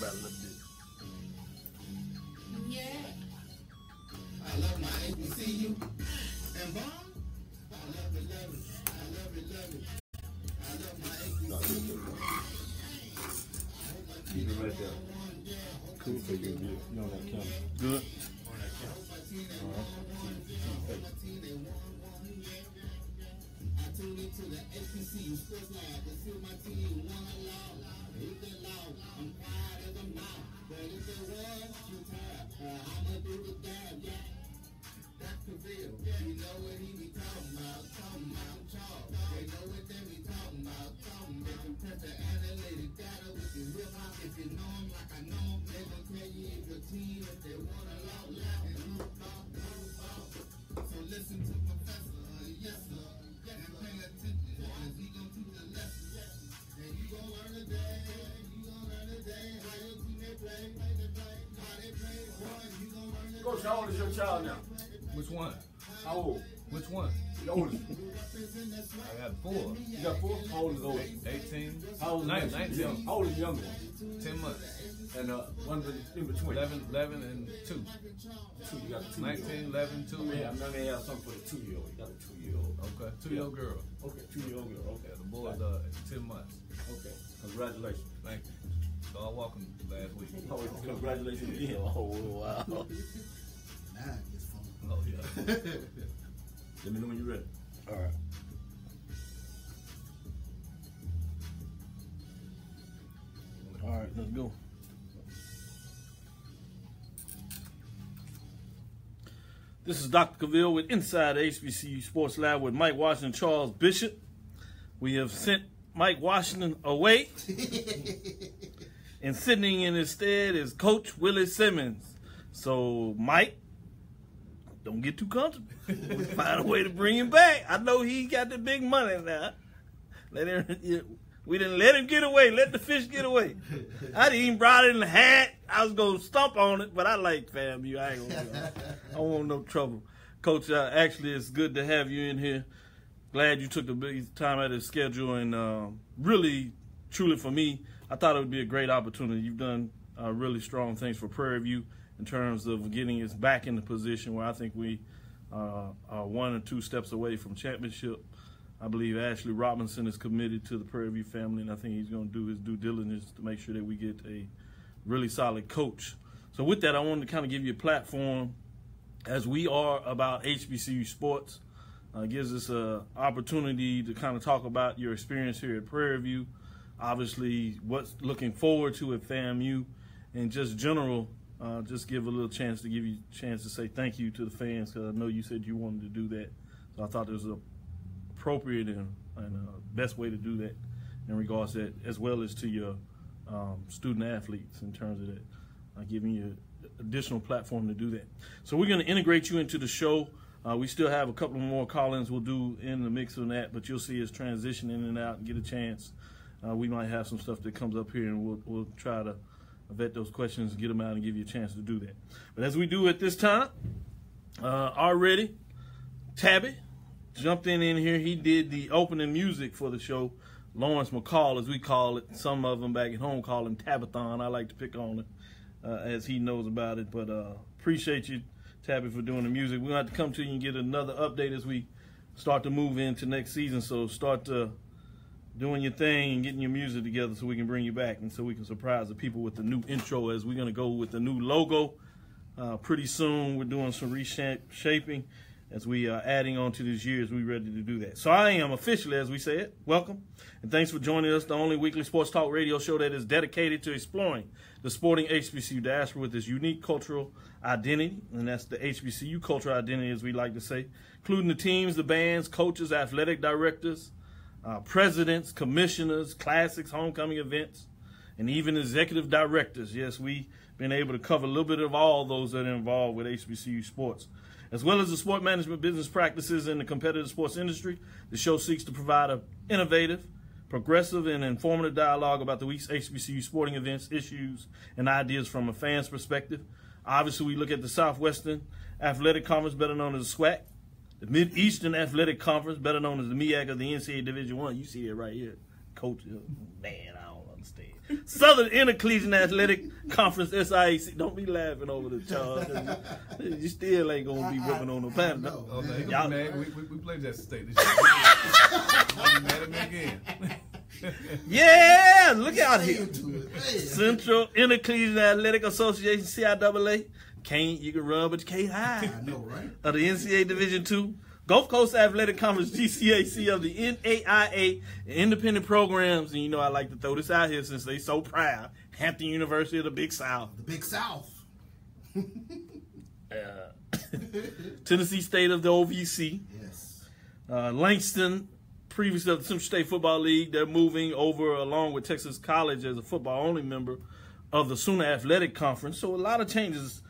about a little bit. Yeah. I love my HBCU and Bond. I love it, love it. I love it, love it. I love my HBCU. Keep it right there. Cool for you. You on that camera. Good. On that camera. All right. I tune into the HBCU Sports Lab to see my team won a law. Hit the law. I'm proud of them now. But if it was too tired, I'ma do the dab, yeah. That's Cavil. You know what he be talking about. Charles. They know what they be talking about. They can press the analytic data with the hip hop. If you know them like I know them, they gon' tell you if your team, if they want a law, and move off. So listen to Professor, yes sir. And pay attention, cause he gon' teach a lesson. And you gon' learn today, how your team they play, how they play, boy, you gon' learn today. Coach, how old is your child now? Which one? How old? Which one? The oldest. I got 4. You got 4? How old is the oldest? 18. How old is 19. How old is the younger one? 10 months. And one in between? 11 and 2. 2. You got a 2. 19, 11, 2. Yeah, I'm gonna have something for the 2-year-old. You got a 2-year-old. Okay. 2-year-old girl. Okay, 2-year-old girl. Okay. Yeah, the boy's 10 months. Okay. Congratulations. Thank you. So I welcome last week. Oh, congratulations again. Oh, wow. Nah, it's fun. Oh, yeah. Let me know when you're ready. All right. All right, let's go. This is Dr. Cavil with Inside the HBCU Sports Lab with Mike Washington, Charles Bishop. We have sent Mike Washington away. And sitting in his stead is Coach Willie Simmons. So, Mike, don't get too comfortable. We'll find a way to bring him back. I know he got the big money now. We didn't let him get away. Let the fish get away. I didn't even brought it in the hat. I was going to stomp on it, but I like FAMU. I ain't going to. I don't want no trouble. Coach, actually, it's good to have you in here. Glad you took the big time out of the schedule. And really, truly for me, I thought it would be a great opportunity. You've done really strong things for Prairie View in terms of getting us back in the position where I think we are 1 or 2 steps away from championship. I believe Ashley Robinson is committed to the Prairie View family, and I think he's going to do his due diligence to make sure that we get a really solid coach. So with that, I wanted to kind of give you a platform as we are about HBCU sports. It gives us an opportunity to kind of talk about your experience here at Prairie View, obviously what's looking forward to at FAMU, and just general, just give a little chance to give you a chance to say thank you to the fans, because I know you said you wanted to do that. So I thought it was a appropriate and best way to do that in regards to that, as well as to your student athletes in terms of that, giving you additional platform to do that. So we're going to integrate you into the show. We still have a couple more call-ins we'll do in the mix of that, but you'll see us transition in and out and get a chance. We might have some stuff that comes up here, and we'll try to vet those questions, get them out, and give you a chance to do that. But as we do at this time, already, Tabby jumped in here. He did the opening music for the show. Lawrence McCall, as we call it. Some of them back at home call him Tabathon. I like to pick on it as he knows about it. But appreciate you, Tabby, for doing the music. We're going to have to come to you and get another update as we start to move into next season. So start doing your thing and getting your music together so we can bring you back and so we can surprise the people with the new intro, as we're going to go with the new logo. Pretty soon we're doing some reshaping as we are adding on to this year as we're ready to do that. So I am officially, as we said, welcome. And thanks for joining us, the only weekly sports talk radio show that is dedicated to exploring the sporting HBCU diaspora with its unique cultural identity. And that's the HBCU cultural identity, as we like to say, including the teams, the bands, coaches, athletic directors, presidents, commissioners, classics, homecoming events, and even executive directors. Yes, we've been able to cover a little bit of all those that are involved with HBCU sports. As well as the sport management business practices in the competitive sports industry, the show seeks to provide an innovative, progressive, and informative dialogue about the week's HBCU sporting events, issues, and ideas from a fan's perspective. Obviously, we look at the Southwestern Athletic Conference, better known as the SWAC, the Mid-Eastern Athletic Conference, better known as the MEAC of the NCAA Division I. You see it right here. Coach, man, I don't understand. Southern Intercollegiate Athletic Conference, SIAC. Don't be laughing over the charge. You still ain't going to be whipping on no panel. Oh, no, he Y'all- mad. We played Jackson State this year. I'll be mad at me again. Yeah, look out here. Hey. Central Intercollegiate Athletic Association, CIAA. You can run, but you can't hide. I know, right? Of the NCAA Division II, Gulf Coast Athletic Conference, GCAC of the NAIA independent programs. And you know I like to throw this out here since they so proud. Hampton University of the Big South. The Big South. Tennessee State of the OVC. Yes. Langston, previously of the Central State Football League, they're moving over along with Texas College as a football-only member of the Sooner Athletic Conference. So a lot of changes,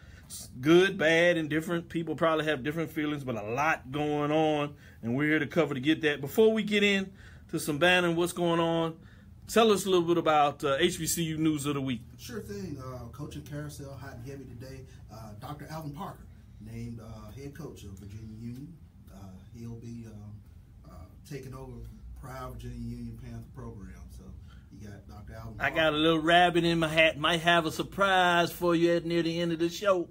good, bad, and different. People probably have different feelings, but a lot going on, and we're here to cover to get that. Before we get into some banning, what's going on, tell us a little bit about HBCU News of the Week. Sure thing. Coaching carousel hot and heavy today. Dr. Alvin Parker named head coach of Virginia Union. He'll be taking over Proud Virginia Union Panther program. So you got Dr. Alvin Parker. I got a little rabbit in my hat. Might have a surprise for you at near the end of the show.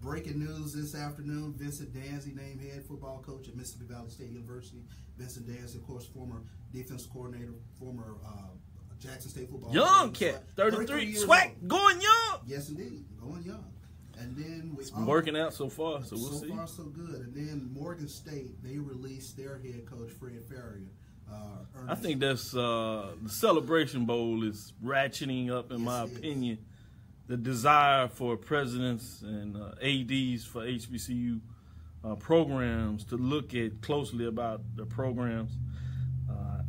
Breaking news this afternoon, Vincent Danzy named head football coach at Mississippi Valley State University. Vincent Danzy, of course, former defense coordinator, former Jackson State football Young player. cat, 33, years swag, old. going young. Yes, indeed, going young. And then It's been working out so far, so we'll see. So far, so good. And then Morgan State, they released their head coach, Fred Farrier. I think that's the Celebration Bowl is ratcheting up, in Yes, my it is. opinion, the desire for presidents and ADs for HBCU programs to look at closely about the programs.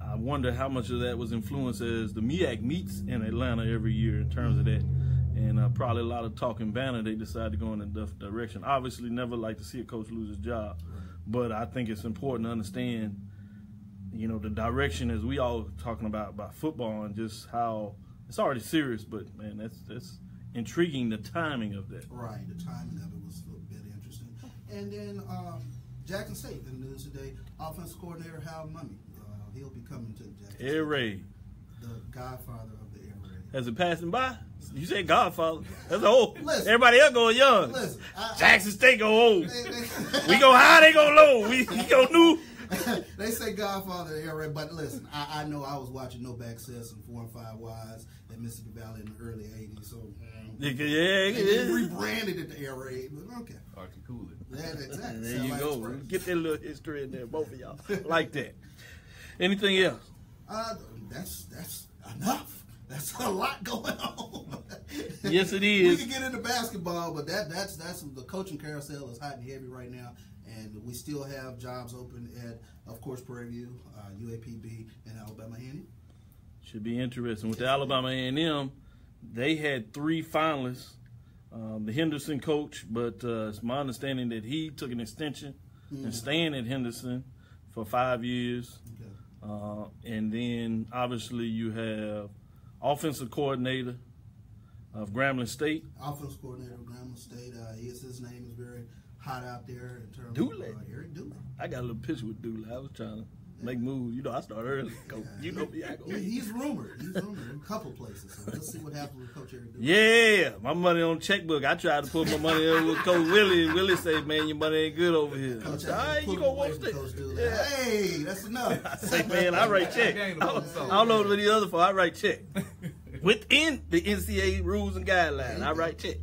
I wonder how much of that was influenced as the MEAC meets in Atlanta every year in terms of that. And probably a lot of talking banner, they decided to go in a different direction. Obviously, never like to see a coach lose his job, but I think it's important to understand, you know, the direction as we all talking about football and just how it's already serious. But man, that's intriguing, the timing of that. Right, the timing of it was a bit interesting. And then Jackson State, in the news today, offensive coordinator Hal Mumme. He'll be coming to Jackson Air Raid. State, the godfather of the Air Raid. Has it passing by? You said Godfather. That's old. Listen. Everybody else going young. Listen, Jackson State go old. We go high, they go low. We go new. They say Godfather of the Air Raid, but listen, I know I was watching No Access and 4 and 5 Wise at Mississippi Valley in the early 80s, so Yeah, they rebranded it the Air Raid, but okay. Archie Cooley. Yeah, exactly. There Sound you like go. Express. Get that little history in there, both of y'all. Like that. Anything else? That's enough. That's a lot going on. Yes, it We is. can get into basketball, but that's the coaching carousel is hot and heavy right now, and we still have jobs open at, of course, Prairie View, UAPB, and Alabama A&M. Should be interesting. With the Alabama A&M, they had 3 finalists. The Henderson coach, but it's my understanding that he took an extension and staying at Henderson for 5 years. Okay. And then obviously you have offensive coordinator of Grambling State. Offensive coordinator of Grambling State. His name is very hot out there in terms Dooley. of Eric Dooley. I got a little picture with Dooley. I was trying to make moves. You know, I start early. Coach. You know me. I go. He's rumored. He's rumored in a couple places. So let's see what happens with Coach Eric Dooley. Yeah, my money on checkbook. I tried to put my money in with Coach Willie. Willie say, man, your money ain't good over here. Coach, All right, you gonna watch that. Coach Dooley. Yeah. Hey, that's enough. I say, man, I write check. I don't know what the other for. I write check. Within the NCAA rules and guidelines, I write check.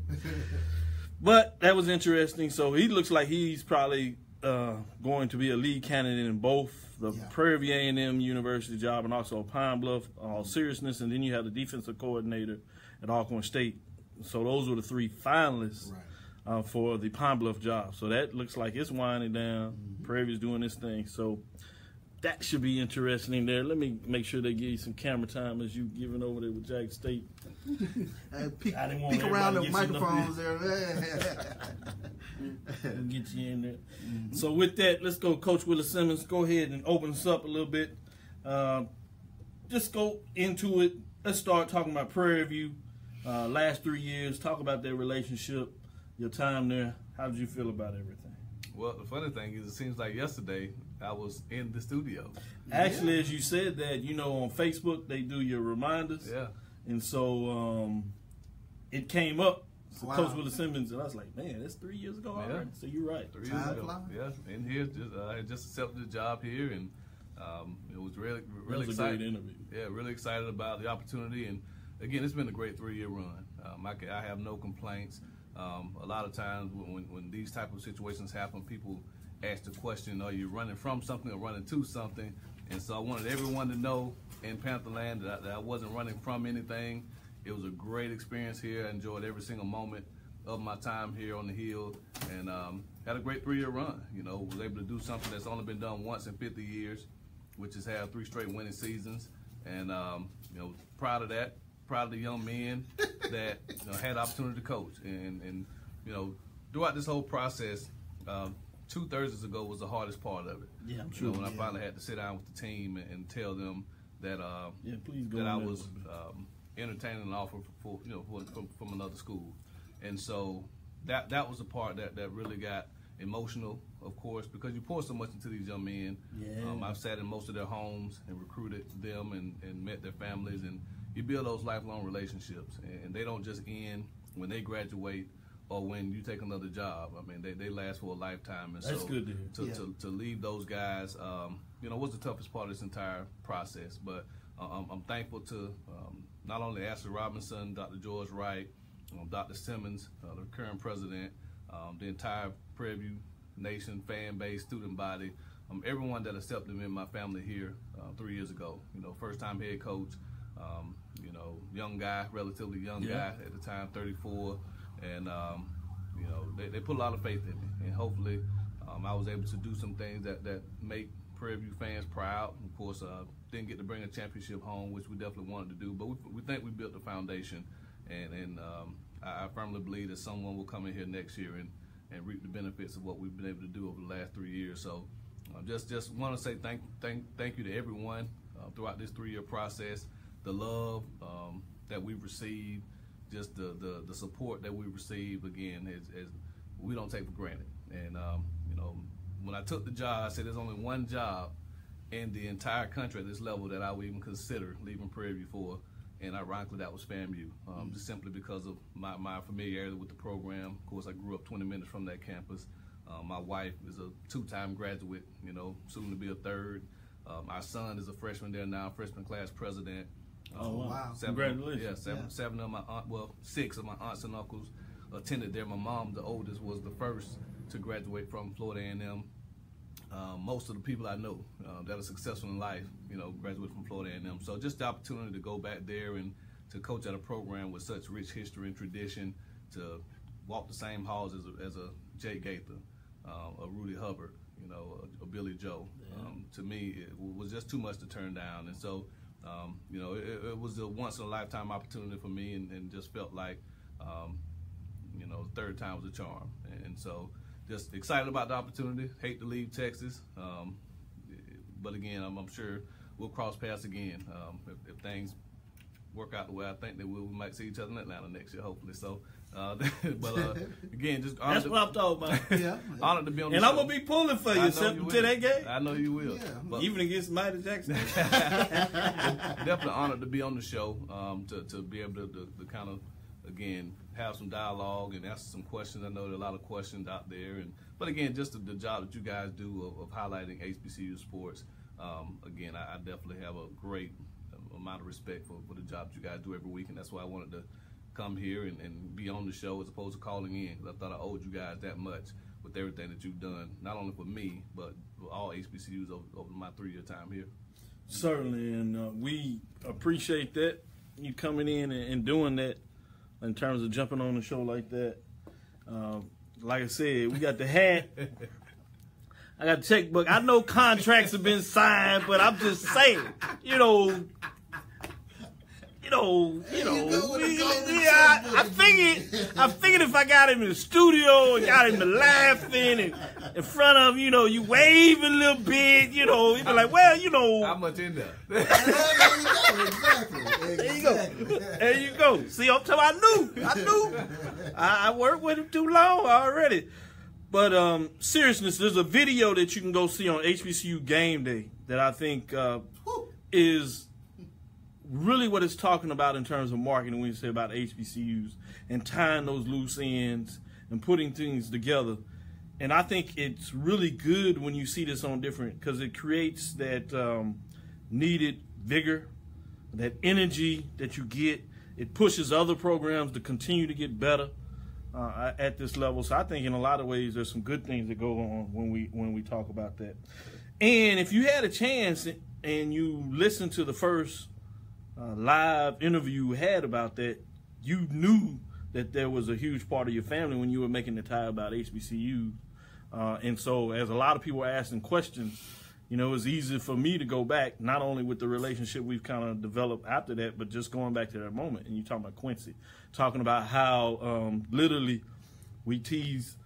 But that was interesting. So he looks like he's probably going to be a lead candidate in both the Prairie View A&M University job and also Pine Bluff, all seriousness. And then you have the defensive coordinator at Alcorn State. So those were the 3 finalists for the Pine Bluff job. So that looks like it's winding down. Prairie View's doing this thing. So that should be interesting there. Let me make sure they give you some camera time as you giving over there with Jackson State. Peek I didn't want around the everybody to get microphones there. We'll get you in there. So with that, let's go, Coach Willie Simmons. Go ahead and open us up a little bit. Just go into it. Let's start talking about Prairie View. Last 3 years. Talk about their relationship, your time there. How did you feel about everything? Well, the funny thing is, it seems like yesterday I was in the studio. Actually, as you said that, you know, on Facebook they do your reminders. Yeah. And so it came up. So Wow. Coach Willie Simmons, and I was like, man, that's 3 years ago already. Yeah. So you're right. 3 years Time ago. flies. Yeah, and here I just accepted the job here, and it was really That was a exciting. great interview. Yeah, really excited about the opportunity, and again, it's been a great 3-year run. I have no complaints. A lot of times when these type of situations happen, people ask the question, are you running from something or running to something? And so I wanted everyone to know in Pantherland that I wasn't running from anything. It was a great experience here. I enjoyed every single moment of my time here on the Hill, and had a great 3-year run. You know, was able to do something that's only been done once in 50 years, which is have 3 straight winning seasons. And you know, proud of that. Proud of the young men that had the opportunity to coach. And you know, throughout this whole process, 2 Thursdays ago was the hardest part of it. Yeah, I'm You sure. know, when I finally had to sit down with the team and tell them that Please go that I on there. was entertaining an offer for from another school, and so that was the part that really got emotional, of course, because you pour so much into these young men. Yeah. I've sat in most of their homes and recruited them and met their families, and you build those lifelong relationships, and they don't just end when they graduate or when you take another job. I mean, they last for a lifetime. And That's so good to hear. to leave those guys, you know, was the toughest part of this entire process. But I'm thankful to not only Ashley Robinson, Dr. George Wright, Dr. Simmons, the current president, the entire Prairie View Nation fan base, student body, everyone that accepted me and my family here 3 years ago. You know, first time head coach, you know, young guy, relatively young guy at the time, 34, and you know, they put a lot of faith in me, and hopefully I was able to do some things that make Prairie View fans proud. Of course, didn't get to bring a championship home, which we definitely wanted to do, but we think we built the foundation, and I firmly believe that someone will come in here next year and reap the benefits of what we've been able to do over the last 3 years. So just want to say thank you to everyone throughout this 3-year process. The love that we've received, just the support that we received, again, is we don't take for granted. And you know, when I took the job, I said there's only one job in the entire country at this level that I would even consider leaving Prairie View for, and ironically that was FAMU, just simply because of my familiarity with the program. Of course, I grew up 20 minutes from that campus. My wife is a 2-time graduate, you know, soon to be a 3rd. Our son is a freshman there now, freshman class president. Oh, wow. 7, Congratulations. Yeah, 7 of my 6 of my aunts and uncles attended there. My mom, the oldest, was the first to graduate from Florida A&M. Most of the people I know that are successful in life, you know, graduate from Florida A&M. So just the opportunity to go back there and to coach at a program with such rich history and tradition, to walk the same halls as a Jay Gaither, a Rudy Hubbard, you know, a Billy Joe. To me, it was just too much to turn down. And so, you know, it was a once-in-a-lifetime opportunity for me, and just felt like, you know, 3rd time was a charm. And so just excited about the opportunity. Hate to leave Texas. But again, I'm sure we'll cross paths again. If things work out the way I think they will, we might see each other in Atlanta next year, hopefully. So, but again, just honored. That's what I'm talking about. Yeah. Honored to be on the And show. I'm going to be pulling for you to that game. I know you will. Yeah. But Even against Mighty Jackson. definitely honored to be on the show, to be able to kind of, again, have some dialogue and answer some questions. I know there are a lot of questions out there, but again, just the job that you guys do of highlighting HBCU sports. Again, I definitely have a great amount of respect for the job that you guys do every week, and that's why I wanted to come here and be on the show as opposed to calling in, because I thought I owed you guys that much with everything that you've done, not only for me, but for all HBCUs over my 3-year time here. Certainly, and we appreciate that, you coming in and doing that in terms of jumping on the show like that. Like I said, we got the hat. I got the checkbook. I know contracts have been signed, but I'm just saying, I figured if I got him in the studio and got him to laughing and in front of, you wave a little bit, he'd be like, well, How much in there? There you go. See, I'm talking. I knew. I worked with him too long already. But seriousness, there's a video that you can go see on HBCU Game Day that I think is really what it's talking about in terms of marketing when you say about HBCUs and tying those loose ends and putting things together. And I think it's really good when you see this on different, because it creates that needed vigor, that energy that you get. It pushes other programs to continue to get better at this level. So I think in a lot of ways there's some good things that go on when we talk about that. And if you had a chance and you listened to the first live interview we had about that, you knew that there was a huge part of your family when you were making the tie about HBCUs. And so as a lot of people are asking questions, you know, it's easy for me to go back, not only with the relationship we've kind of developed after that, but just going back to that moment. And you're talking about Quincy, talking about how literally we tease,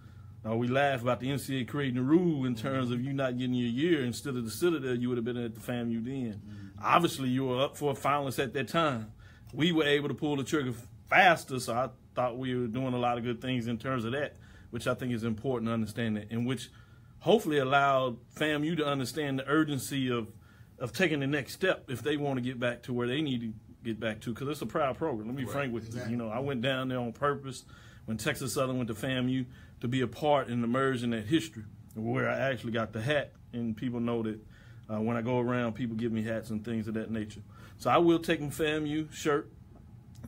we laugh about the NCAA creating a rule in terms of you not getting your year. Instead of the Citadel, you would have been at the FAMU then. Obviously, you were up for a finalist at that time. We were able to pull the trigger faster, so I thought we were doing a lot of good things in terms of that, which I think is important to understand that, and which hopefully allowed FAMU to understand the urgency of taking the next step if they want to get back to where they need to get back to, because it's a proud program. Let me be frank with you. You know, I went down there on purpose when Texas Southern went to FAMU to be a part and emerge in that history, where I actually got the hat, and people know that when I go around, people give me hats and things of that nature. So I will take my FAMU shirt,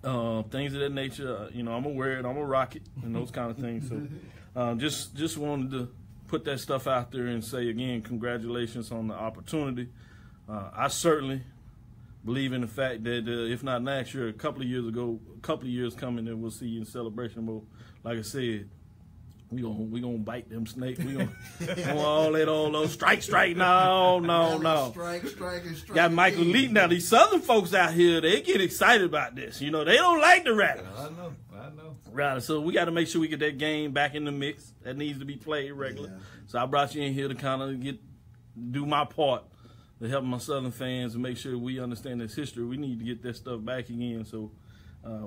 things of that nature. You know, I'm gonna wear it, I'm gonna rock it, and those kind of things. So just wanted to put that stuff out there and say again, congratulations on the opportunity. I certainly believe in the fact that if not next year, a couple of years coming, that we'll see you in Celebration Bowl. Like I said, we gonna bite them snakes. We gonna all those strike. No. Strike. Got Michael Lee. Now these Southern folks out here, they get excited about this. You know, they don't like the Rattlers. I know. Right. So we got to make sure we get that game back in the mix. That needs to be played regular. Yeah. So I brought you in here to kind of do my part to help my Southern fans and make sure we understand this history. We need to get that stuff back again. So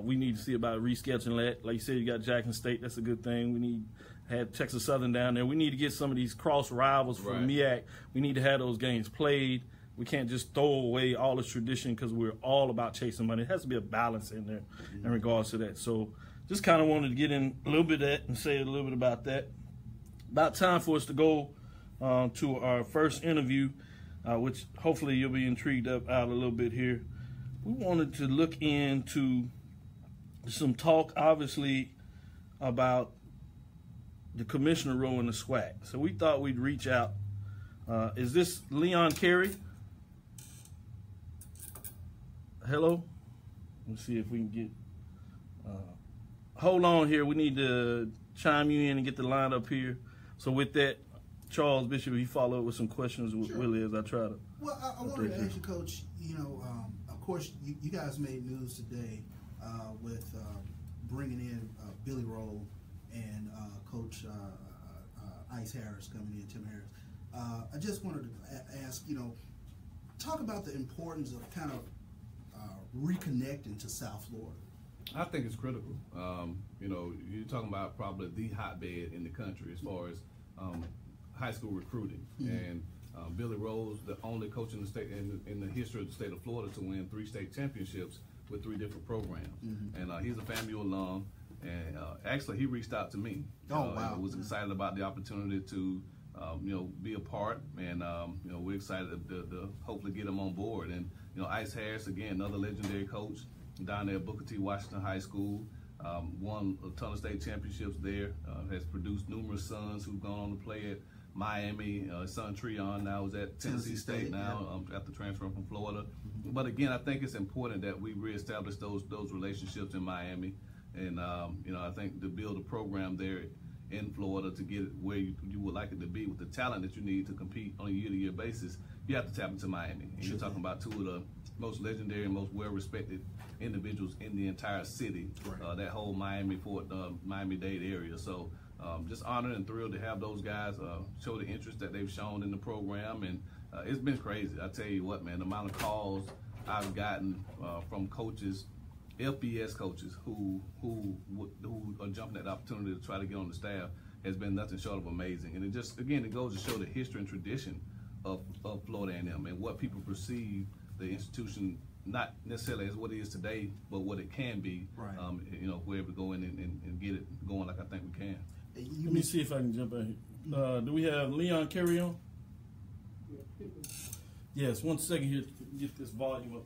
we need to see about rescheduling that. Like you said, you got Jackson State. That's a good thing. We need to have Texas Southern down there. We need to get some of these cross rivals from MEAC. We need to have those games played. We can't just throw away all this tradition because we're all about chasing money. It has to be a balance in there in regards to that. So just kind of wanted to get in a little bit of that and say a little bit about that. About time for us to go to our first interview, which hopefully you'll be intrigued out a little bit here. We wanted to look into some talk, obviously, about the commissioner role in the SWAC. So we thought we'd reach out. Is this Leon Kerry? Hello? Let's see if we can get... hold on here. We need to chime you in and get the line up here. So with that, Charles Bishop, he followed up with some questions with Willie as I try to... Well, I wanted to ask you, Coach, you know, of course, you guys made news today with bringing in Billy Roll and Coach Ice Harris coming in, Tim Harris. I just wanted to ask, you know, talk about the importance of kind of reconnecting to South Florida. I think it's critical. You know, you're talking about probably the hotbed in the country as far as high school recruiting. And Billy Rose, the only coach in the state in the history of the state of Florida to win 3 state championships with 3 different programs. And he's a FAMU alum. And actually, he reached out to me. Oh, wow. Was excited about the opportunity to, you know, be a part. And, you know, we're excited to hopefully get him on board. And, you know, Ice Harris, again, another legendary coach down there at Booker T. Washington High School. Won a ton of state championships there. Has produced numerous sons who've gone on to play at Miami. His son Treon now is at Tennessee State now after transferring from Florida. But again, I think it's important that we reestablish those relationships in Miami. And, you know, I think to build a program there in Florida to get it where you would like it to be with the talent that you need to compete on a year-to-year basis, you have to tap into Miami. And you're talking about 2 of the most legendary and most well-respected individuals in the entire city, that whole Miami-Fort, Miami-Dade area. So just honored and thrilled to have those guys show the interest that they've shown in the program. And it's been crazy. I tell you what, man, the amount of calls I've gotten from coaches, FBS coaches who are jumping at the opportunity to try to get on the staff. has been nothing short of amazing. And it just, again, it goes to show the history and tradition of Florida A&M and what people perceive the institution, not necessarily as what it is today, but what it can be. Right. You know, if we're able to go in and get it going like I think we can. Let me see if I can jump in. Do we have Leon Kerry on? Yes, 1 second here to get this volume up.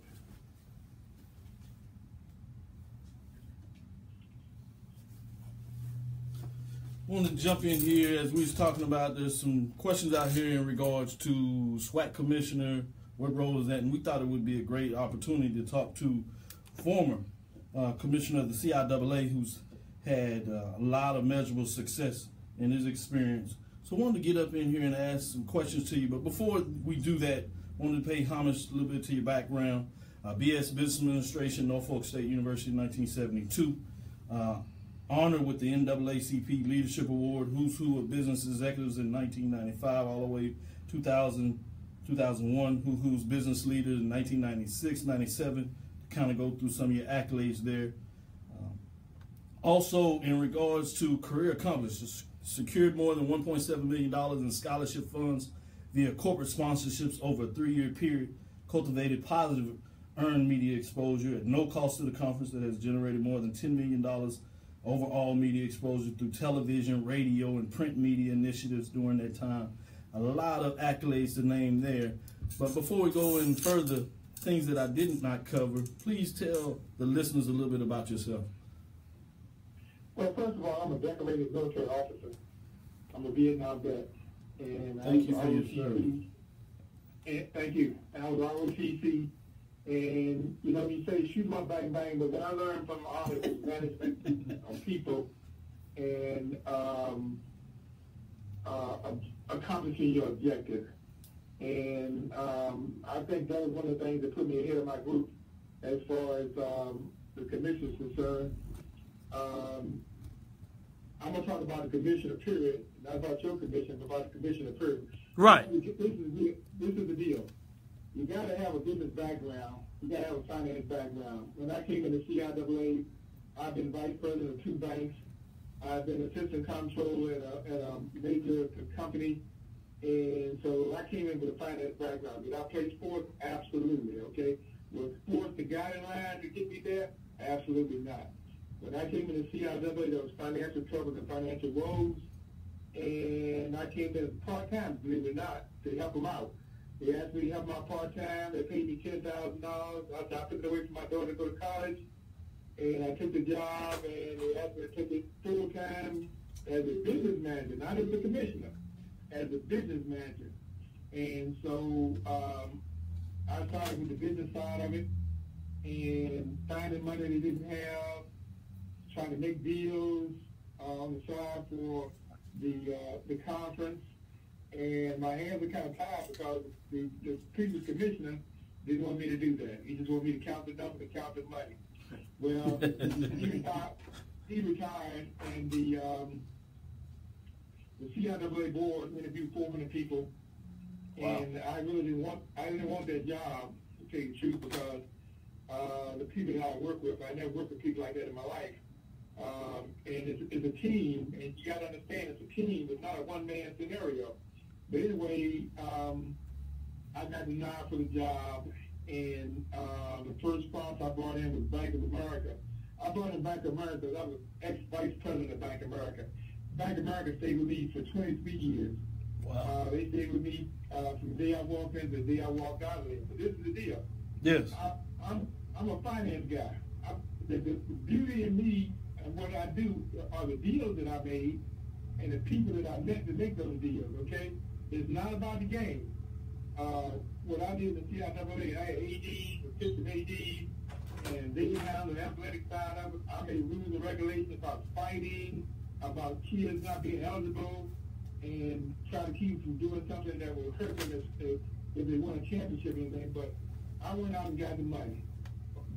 I want to jump in here as we was talking about. There's some questions out here in regards to SWAC commissioner, what role is that, and we thought it would be a great opportunity to talk to former commissioner of the CIAA, who's had a lot of measurable success in his experience. So I wanted to get up in here and ask some questions to you. But before we do that, I wanted to pay homage a little bit to your background. BS Business Administration, Norfolk State University, 1972. Honored with the NAACP Leadership Award, Who's Who of Business Executives in 1995, all the way 2000, 2001, Who's Business Leaders in 1996, 97, to kind of go through some of your accolades there. Also, in regards to career accomplishments, secured more than $1.7 million in scholarship funds via corporate sponsorships over a 3-year period, cultivated positive earned media exposure at no cost to the conference that has generated more than $10 million overall media exposure through television, radio, and print media initiatives during that time. A lot of accolades to name there. But before we go any further, things that I did not cover, please tell the listeners a little bit about yourself. Well, first of all, I'm a decorated military officer. I'm a Vietnam vet. And Thank you for your service. And thank you. I was ROTC. And, you know, you say shoot my bang bang, but what I learned from all is management of people and accomplishing your objective. And I think that was one of the things that put me ahead of my group as far as the commission is concerned. I'm going to talk about the commissioner, period, not about your commission, but about the commissioner, period. Right. This is the deal. You got to have a business background. You got to have a finance background. When I came into CIAA, I've been vice president of 2 banks. I've been assistant comptroller at a major company. And so I came in with a finance background. Did I play sports? Absolutely, okay? Was sports the guiding line to get me there? Absolutely not. When I came into CIAA, there was financial troubles and financial woes. And I came in part-time, believe it or not, to help them out. They asked me to help my part-time. They paid me $10,000. I took it away from my daughter to go to college. And I took the job, and they asked me to take it full-time as a business manager, not as a commissioner, as a business manager. And so I started with the business side of it and finding money they didn't have, trying to make deals on the side for the conference. And my hands were kind of tied because the previous commissioner didn't want me to do that. He just wanted me to count the numbers and count the money. Well, he retired, and the CIAA board interviewed 400 people, and I didn't want that job, to tell you the truth, because the people that I work with, I never worked with people like that in my life. And it's a team, and you got to understand it's a team. It's not a one-man scenario. But anyway, I got denied for the job, and the first sponsor I brought in was Bank of America. I brought in Bank of America because I was ex-vice president of Bank of America. Bank of America stayed with me for 23 years. Wow. They stayed with me from the day I walked in to the day I walked out of there. But this is the deal. Yes. I'm a finance guy. The beauty in me and what I do are the deals that I made and the people that I met to make those deals, okay? It's not about the game. What I did in the CIAA, I had ADs, assistant ADs, and they didn't have the athletic side of it. I made rules and regulations about fighting, about kids not being eligible, and try to keep them from doing something that will hurt them if they won a championship or anything. But I went out and got the money.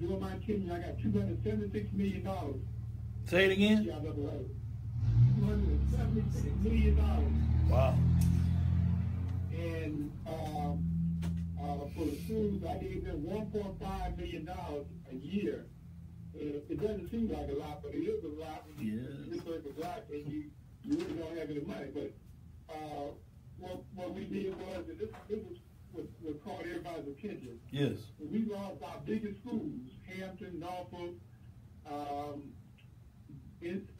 During my tenure, I got $276 million. Say it again. CIAA. $276 million. Wow. And for the schools, I gave them $1.5 million a year. And it doesn't seem like a lot, but it is a lot. Yeah. It's like a lot, and you really don't have any money. But what we did was, and this was what caught everybody's attention. Yes. We lost our biggest schools, Hampton, Norfolk,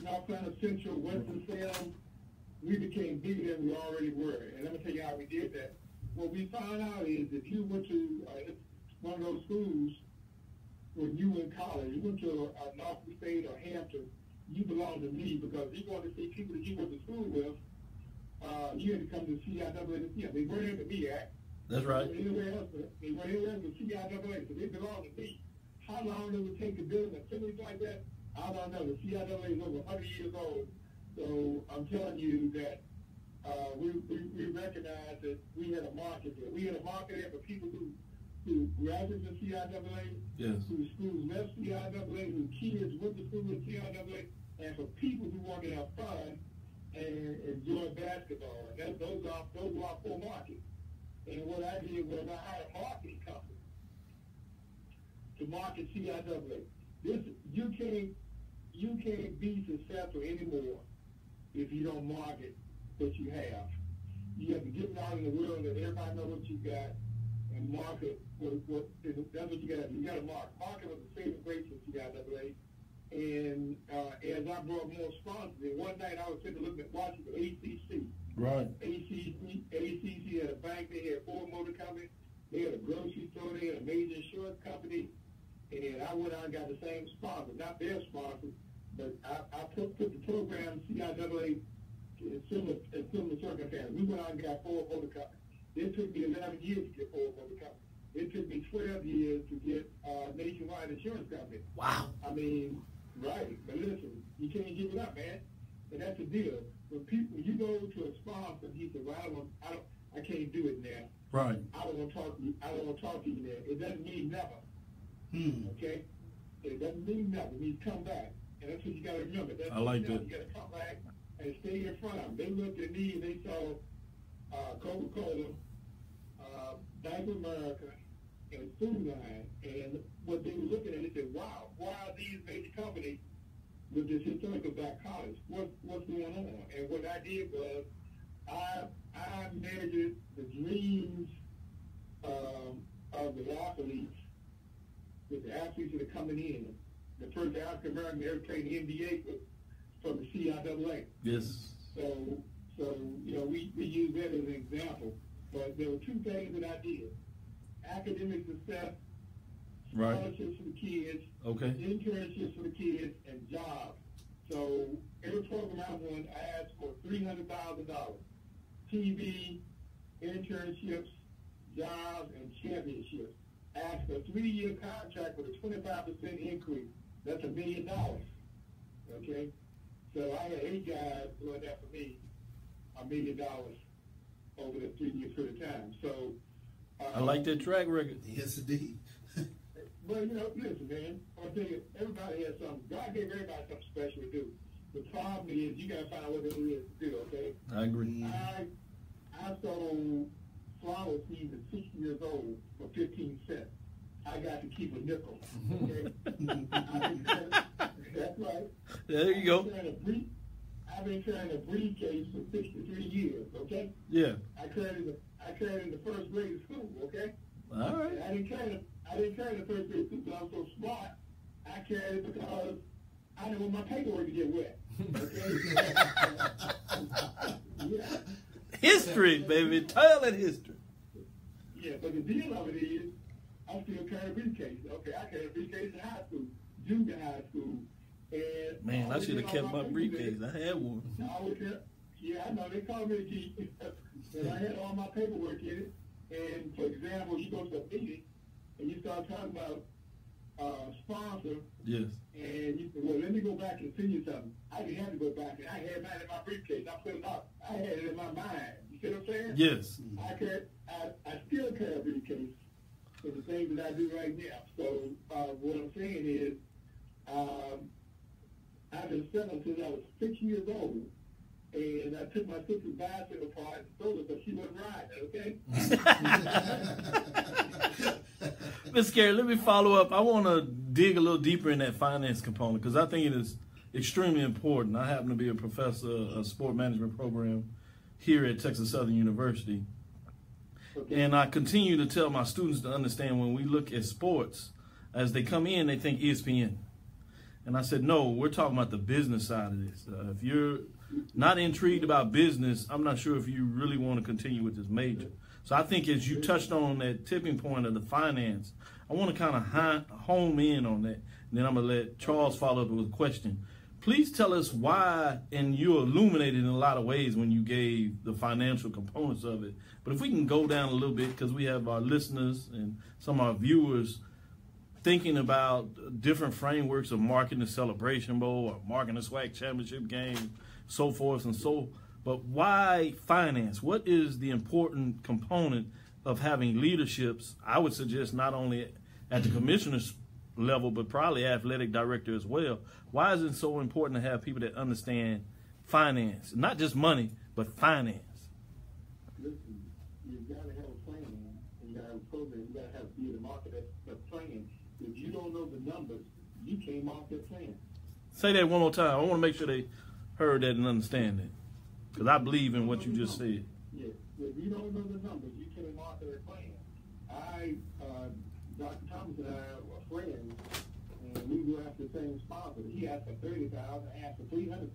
North Carolina Central, Winston-Salem. We became bigger than we already were. And let me tell you how we did that. What we found out is if you went to one of those schools when you were in college, you went to Norfolk State or Hampton, you belonged to me because you wanted to see people that you went to school with. You had to come to CIAA. They weren't to me at. That's right. Anywhere else, they weren't anywhere else to CIAA, so they belonged to me. How long it would take to build a facility like that, I don't know. The CIAA is over 100 years old, so I'm telling you that we recognize that we had a market there. We had a market there for people who graduated from CIAA, yes, whose schools left CIAA, whose kids went to school with CIAA, and for people who want to have fun and enjoy basketball. And those are our full markets. And what I did was I hired a marketing company to market CIAA. You can't be successful anymore if you don't market what you have. You have to get it out in the world and let everybody know what you got and market that's what you got to do. You got to market. Market was the saving grace of CIAA. And as I brought more sponsors, and one night I was sitting looking at watching the ACC. Right. ACC had a bank, they had a Ford Motor Company, they had a grocery store, they had a major insurance company, and I went out and got the same sponsor, not their sponsor, but I put the program CIAA in similar circumstances. We went out and got Ford Motor Company. It took me 11 years to get Ford Motor Company. It took me 12 years to get Nationwide Insurance Company. Wow. I mean, right. But listen, you can't give it up, man. And that's the deal. When you go to a sponsor, he said, "Well, I can't do it now. Right. I don't want to talk to you. I don't want to talk to you now." It doesn't mean never. Okay. It doesn't mean never. It means come back, and that's what you got to remember. I like that. You got to come back and stay in front of them. They looked at me and they saw Coca-Cola, Bank of America, and Food Line, and what they were looking at, they said, "Wow, why are these major companies with this historical black college? What's going on?" And what I did was I measured the dreams of the athletes, with the athletes that are coming in. The first African American ever played in the NBA from the CIAA. Yes. So we use that as an example. But there were two things that I did: academic success, scholarships for the kids, internships for the kids, and jobs. So every program I won, I asked for $300,000. TV, internships, jobs, and championships. I asked for a 3-year contract with a 25% increase. That's $1 million. Okay? So I had 8 guys doing that for me, $1 million over the 3-year period of time. So I like that track record. Yes, indeed. Well, listen, man. I'll tell you, everybody has something. God gave everybody something special to do. The problem is you got to find out what it is to do, okay? I agree. I sold flower seeds at 6 years old for 15 cents. I got to keep a nickel, okay? That's right. There you go. I've been carrying a briefcase for 63 years, okay? Yeah. I carried in the first grade of school, okay? All right. And I didn't carry the first grade of school because I was so smart. I carried it because I didn't want my paperwork to get wet, okay? Yeah. History, baby. Tell that history. Yeah, but the deal of it is, I still carry a briefcase. Okay, I carry a briefcase in high school, junior high school. And man, I should have kept my briefcase. I had one. Yeah, I know. They call me a geek. And I had all my paperwork in it. And, for example, you go to a meeting, and you start talking about sponsor. Yes. And you say, well, let me go back and see you something. I didn't have to go back. And I had mine in my briefcase. I put it up. I had it in my mind. You see what I'm saying? Yes. I still carry a briefcase for the things that I do right now. So what I'm saying is I've been selling since I was 6 years old. And I took my sister's bicycle apart and sold it, but she wasn't riding, okay? Miss Kerry, let me follow up. I want to dig a little deeper in that finance component because I think extremely important. I happen to be a professor of sport management program here at Texas Southern University. Okay. And I continue to tell my students to understand when we look at sports, as they come in, they think ESPN. And I said, no, we're talking about the business side of this. If you're not intrigued about business, I'm not sure if you really want to continue with this major. So I think as you touched on that tipping point of the finance, I want to kind of home in on that. And then I'm going to let Charles follow up with a question. Please tell us why, and you illuminated in a lot of ways when you gave the financial components of it. But if we can go down a little bit, because we have our listeners and some of our viewers thinking about different frameworks of marketing the Celebration Bowl or marketing the SWAC championship game, so forth and so. But why finance? What is the important component of having leaderships? I would suggest not only at the commissioner's level, but probably athletic director as well. Why is it so important to have people that understand finance? Not just money, but finance. Listen, you've got to have a plan, and you got to have a program. You got to have be the market that's plan. If you don't know the numbers, you came off that plan. Say that one more time. I want to make sure they heard that and understand it, because I believe in what you just said. Yes. If you don't know the numbers, you came off that plan. Dr. Thomas and I were friends, and we were after the same sponsor. He asked for $30,000, I asked for $300,000.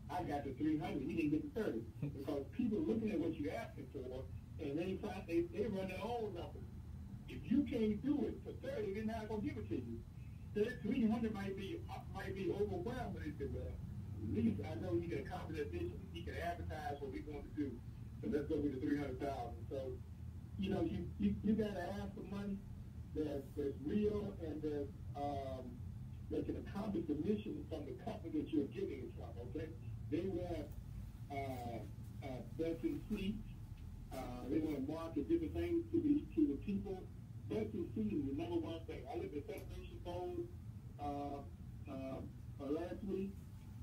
I got to $300,000. He didn't get the $30,000 because people looking at what you asking for, and they run their own numbers. If you can't do it for $30,000, they're not gonna give it to you. $300,000 might be overwhelming. They said, well, at least I know he can accomplish that vision. He can advertise what we want to do. So let's go with the $300,000. So, you know, you gotta ask for money that's real and that can accomplish the mission from the company that you're giving it from. Okay, they want best in seats. They want to market different things to the people. Best in seats is the number one thing. I looked at Celebration Bowl last week.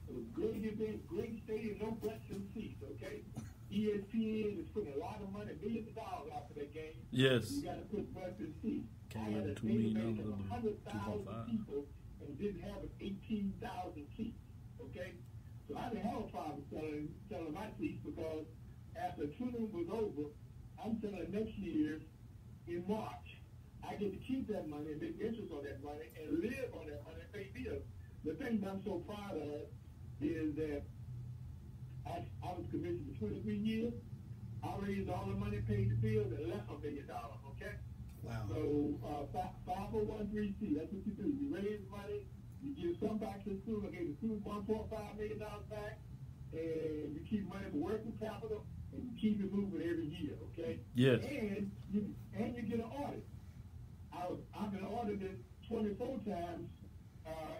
It was a great event, great stadium, no best in seats. Okay. ESPN is putting a lot of money, millions of dollars out for that game. Yes. You got to put best in seats. I Came had a in $2 million database of 100,000 people and didn't have 18,000 seats. Okay, so I didn't have a problem selling my seats because after the tournament was over, I'm selling next year in March. I get to keep that money and make interest on that money and live on that money and pay bills. The thing that I'm so proud of is that I was commissioned for 23 years. I raised all the money, paid the bills, and left $1 million. Okay. Wow. So 501(c)(3), that's what you do. You raise money, you give some back to the school. I gave the school $1.5 million back, and you keep money for working capital, and you keep it moving every year. Okay. Yes. And you get an audit. I've been audited 24 times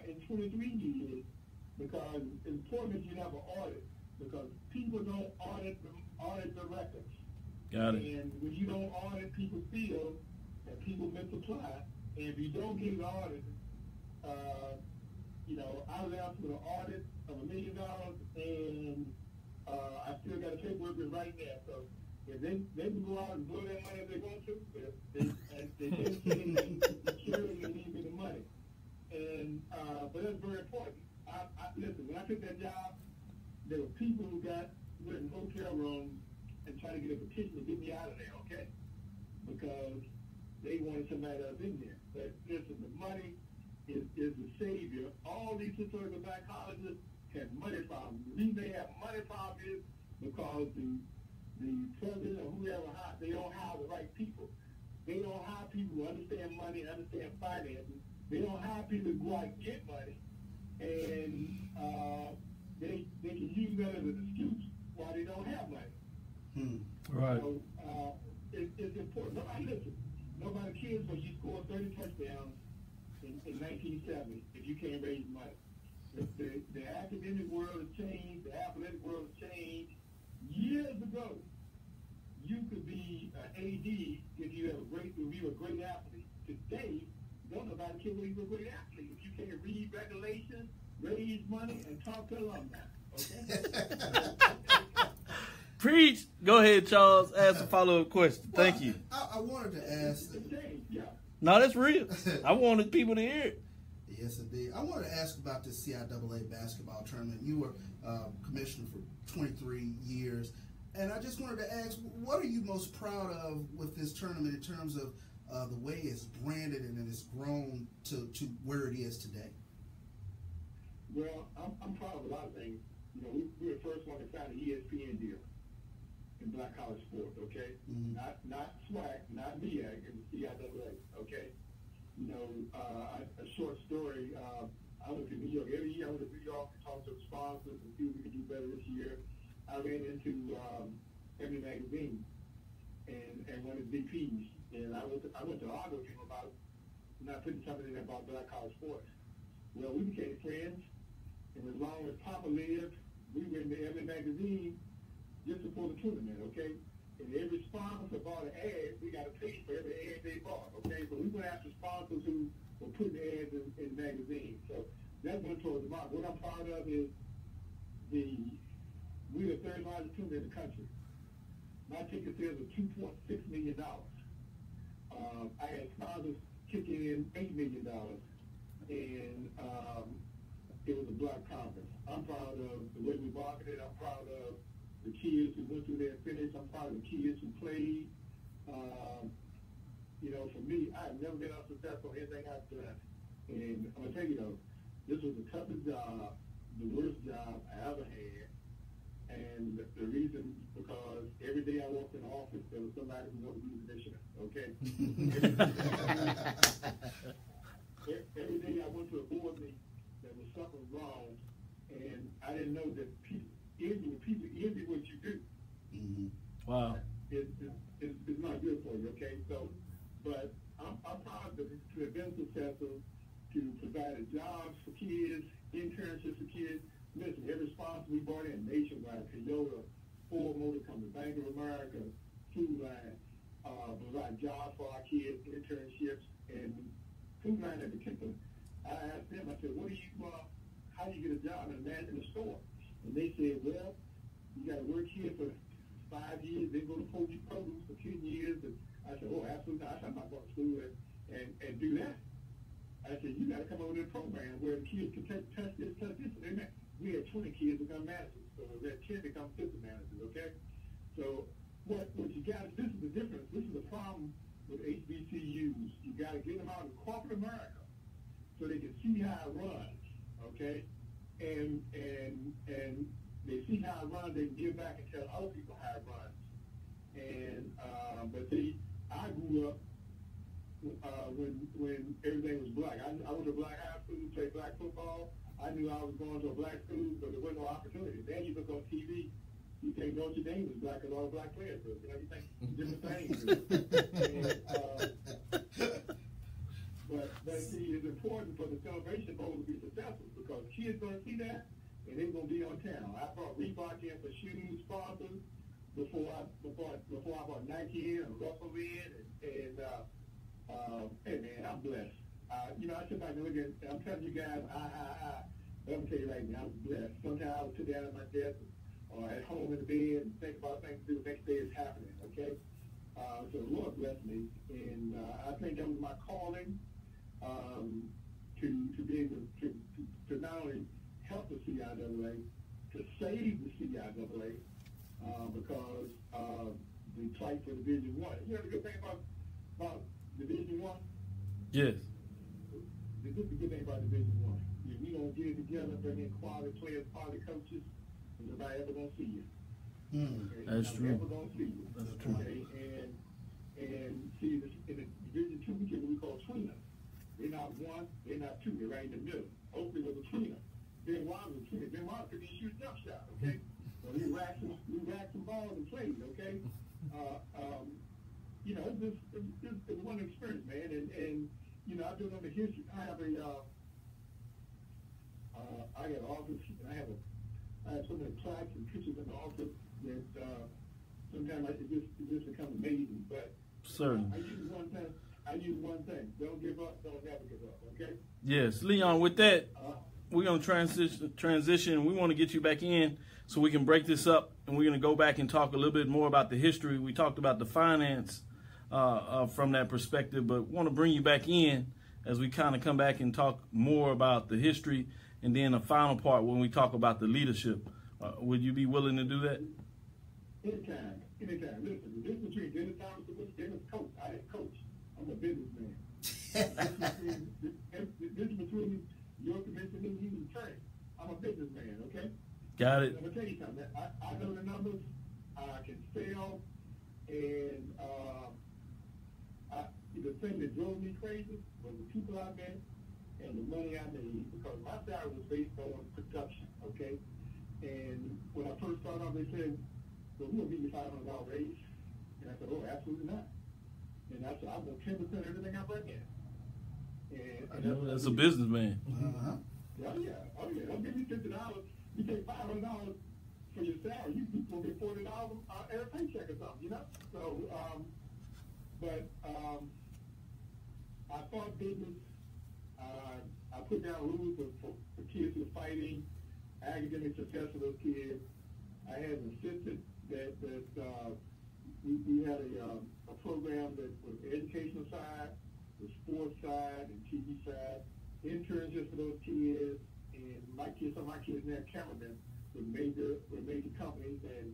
in 23 years because it's important that you have an audit because people don't audit the records. Got it. And when you don't audit, people feel that people misapply. And if you don't get it audited, you know, I left with an audit of $1 million, and I still got a paperwork right there. So if they can go out and blow that money if they want to, but they can't say security and need the money. And but that's very important. Listen, when I took that job, there were people who went in hotel rooms and tried to get a petition to get me out of there, okay? Because they wanted somebody else in there. But listen, the money is the savior. All these historical black colleges have money problems. The reason they have money problems is because the president or whoever, they don't hire the right people. They don't hire people who understand money and understand finances. They don't hire people who go out and get money. And they can use that as an excuse why they don't have money. Right. So it's important. Nobody cares when you score 30 touchdowns in 1970 if you can't raise money. The academic world has changed. The athletic world has changed. Years ago, you could be an AD if you were a great athlete. Today, don't nobody care whether you're a great athlete. If you can't read regulations, raise money, and talk to alumni. Okay? Preach. Go ahead, Charles. Ask a follow-up question. Thank you. I wanted to ask. Yeah. No, that's real. I wanted people to hear it. Yes, indeed. I wanted to ask about this CIAA basketball tournament. You were commissioner for 23 years, and I just wanted to ask, what are you most proud of with this tournament in terms of the way it's branded and it's grown to where it is today? Well, I'm proud of a lot of things. You know, we were the first one to sign an ESPN deal in black college sports, okay? Mm-hmm. Not SWAC, not MEAC, it was CIAA, okay? You know, a short story, I went to New York. Every year I went to New York to talk to the sponsors and see if we could do better this year. I ran into every magazine and one of the VPs, and I went to argue with him about not putting something in there about black college sports. Well, we became friends, and as long as Papa lived, we were in the every magazine just before the tournament, okay? And every sponsor bought an ad, we got to pay for every ad they bought, okay? So we went after sponsors who were putting ads in magazines. So that went towards the market. What I'm proud of is we're the third largest tournament in the country. My ticket sales are $2.6 million. I had sponsors kicking in $8 million. And it was a black conference. I'm proud of the way we marketed. I'm proud of the kids who went through their finish. I'm proud of the kids who played. You know, for me, I've never been unsuccessful in anything I've done. And I'm going to tell you, though, this was the toughest job, the worst job I ever had. And the reason, because every day I walked in the office, there was somebody who wanted to be the commissioner, okay? Every day I went to a board meeting, there was something wrong, and I didn't know that people envy what you do. Mm-hmm. Wow. It's not good for you, okay? So, but I'm proud to have been successful, to provide jobs for kids, internships for kids. Listen, every sponsor we brought in nationwide, Toyota, Ford Motor Company, Bank of America, Food Line, provide jobs for our kids, internships, and Food Line in particular. I asked them, I said, how do you get a job in the store? And they said, well, you got to work here for 5 years, then go to produce for 10 years. And I said, oh, absolutely not. I'm not going to school and do that. I said, you got to come over to the program where the kids can touch this. And we had 20 kids become managers, so we had 10 become assistant managers, okay? So what you got, this is the difference. This is the problem with HBCUs. You got to get them out in corporate America so they can see how it runs, okay? And they see how it runs, they can give back and tell other people how it runs. And but see, I grew up when everything was black. I went to black high school, played black football. I knew I was going to a black school, but there wasn't no opportunity. Then you look on TV, you think Notre Dame was black because all the black players were. You know, you think different things. But see, it's important for the Celebration Bowl to be successful because kids going to see that and they're going to be on town. I brought Reebok in for shoes sponsors before I brought Nike in and Russell in, and hey man, I'm blessed. You know, I sit back and look at, I'm telling you guys, let me tell you right now, I'm blessed. Sometimes I would sit down at my desk or at home in the bed and think about things to do the next day is happening, okay? So the Lord blessed me, and I think that was my calling to be able to not only help the CIAA, to save the CIAA, because the fight for Division I. You know the good thing about Division I? Yes. The good thing about Division I, if you don't get it together, bring in quality players, quality coaches, nobody ever gonna see you. Okay? That's true. Never gonna see you. That's true. Okay? And see, in the Division II, we get what we call tweener. They're not one, they're not two, they're right in the middle. Oakley was a tweener. Ben Wild was a tweener. Ben Wild couldn't even shoot a jump shot, okay? So we racked some balls and played, okay? You know, it's one experience, man, and you know, I do know the history. I have I got an office, and I have so many plaques and pictures in the office that sometimes it just becomes amazing. But certainly, I use one thing. Don't give up. Don't never give up. Okay. Yes, Leon. With that, we're gonna transition. We want to get you back in so we can break this up, and we're gonna go back and talk a little bit more about the history. We talked about the finance from that perspective, but want to bring you back in as we kind of come back and talk more about the history, and then the final part when we talk about the leadership. Would you be willing to do that? Anytime. Listen, the difference between Dennis Thomas and Dennis coach. I didn't coach. I'm a businessman. This is between your commission and you attorney. I'm a businessman, okay? Got it. I'm gonna tell you something. I know the numbers. I can sell, and the thing that drove me crazy was the people I met and the money I made, because my salary was based on production, okay? And when I first started off, they said, "Well, we'll give you $500 raise," and I said, "Oh, absolutely not." And I said, "I want 10% of everything I bring in." And that's a businessman. Uh-huh. Oh yeah. I'll give you $50. You take $500 for your salary. You will get $40 every paycheck or something, you know. So, I thought business. I put down rules for kids who are fighting, academic success for those kids. I had an assistant that we had a program that was the educational side, the sports side, and TV side, internships for those kids, and some of my kids now cameramen with major companies, and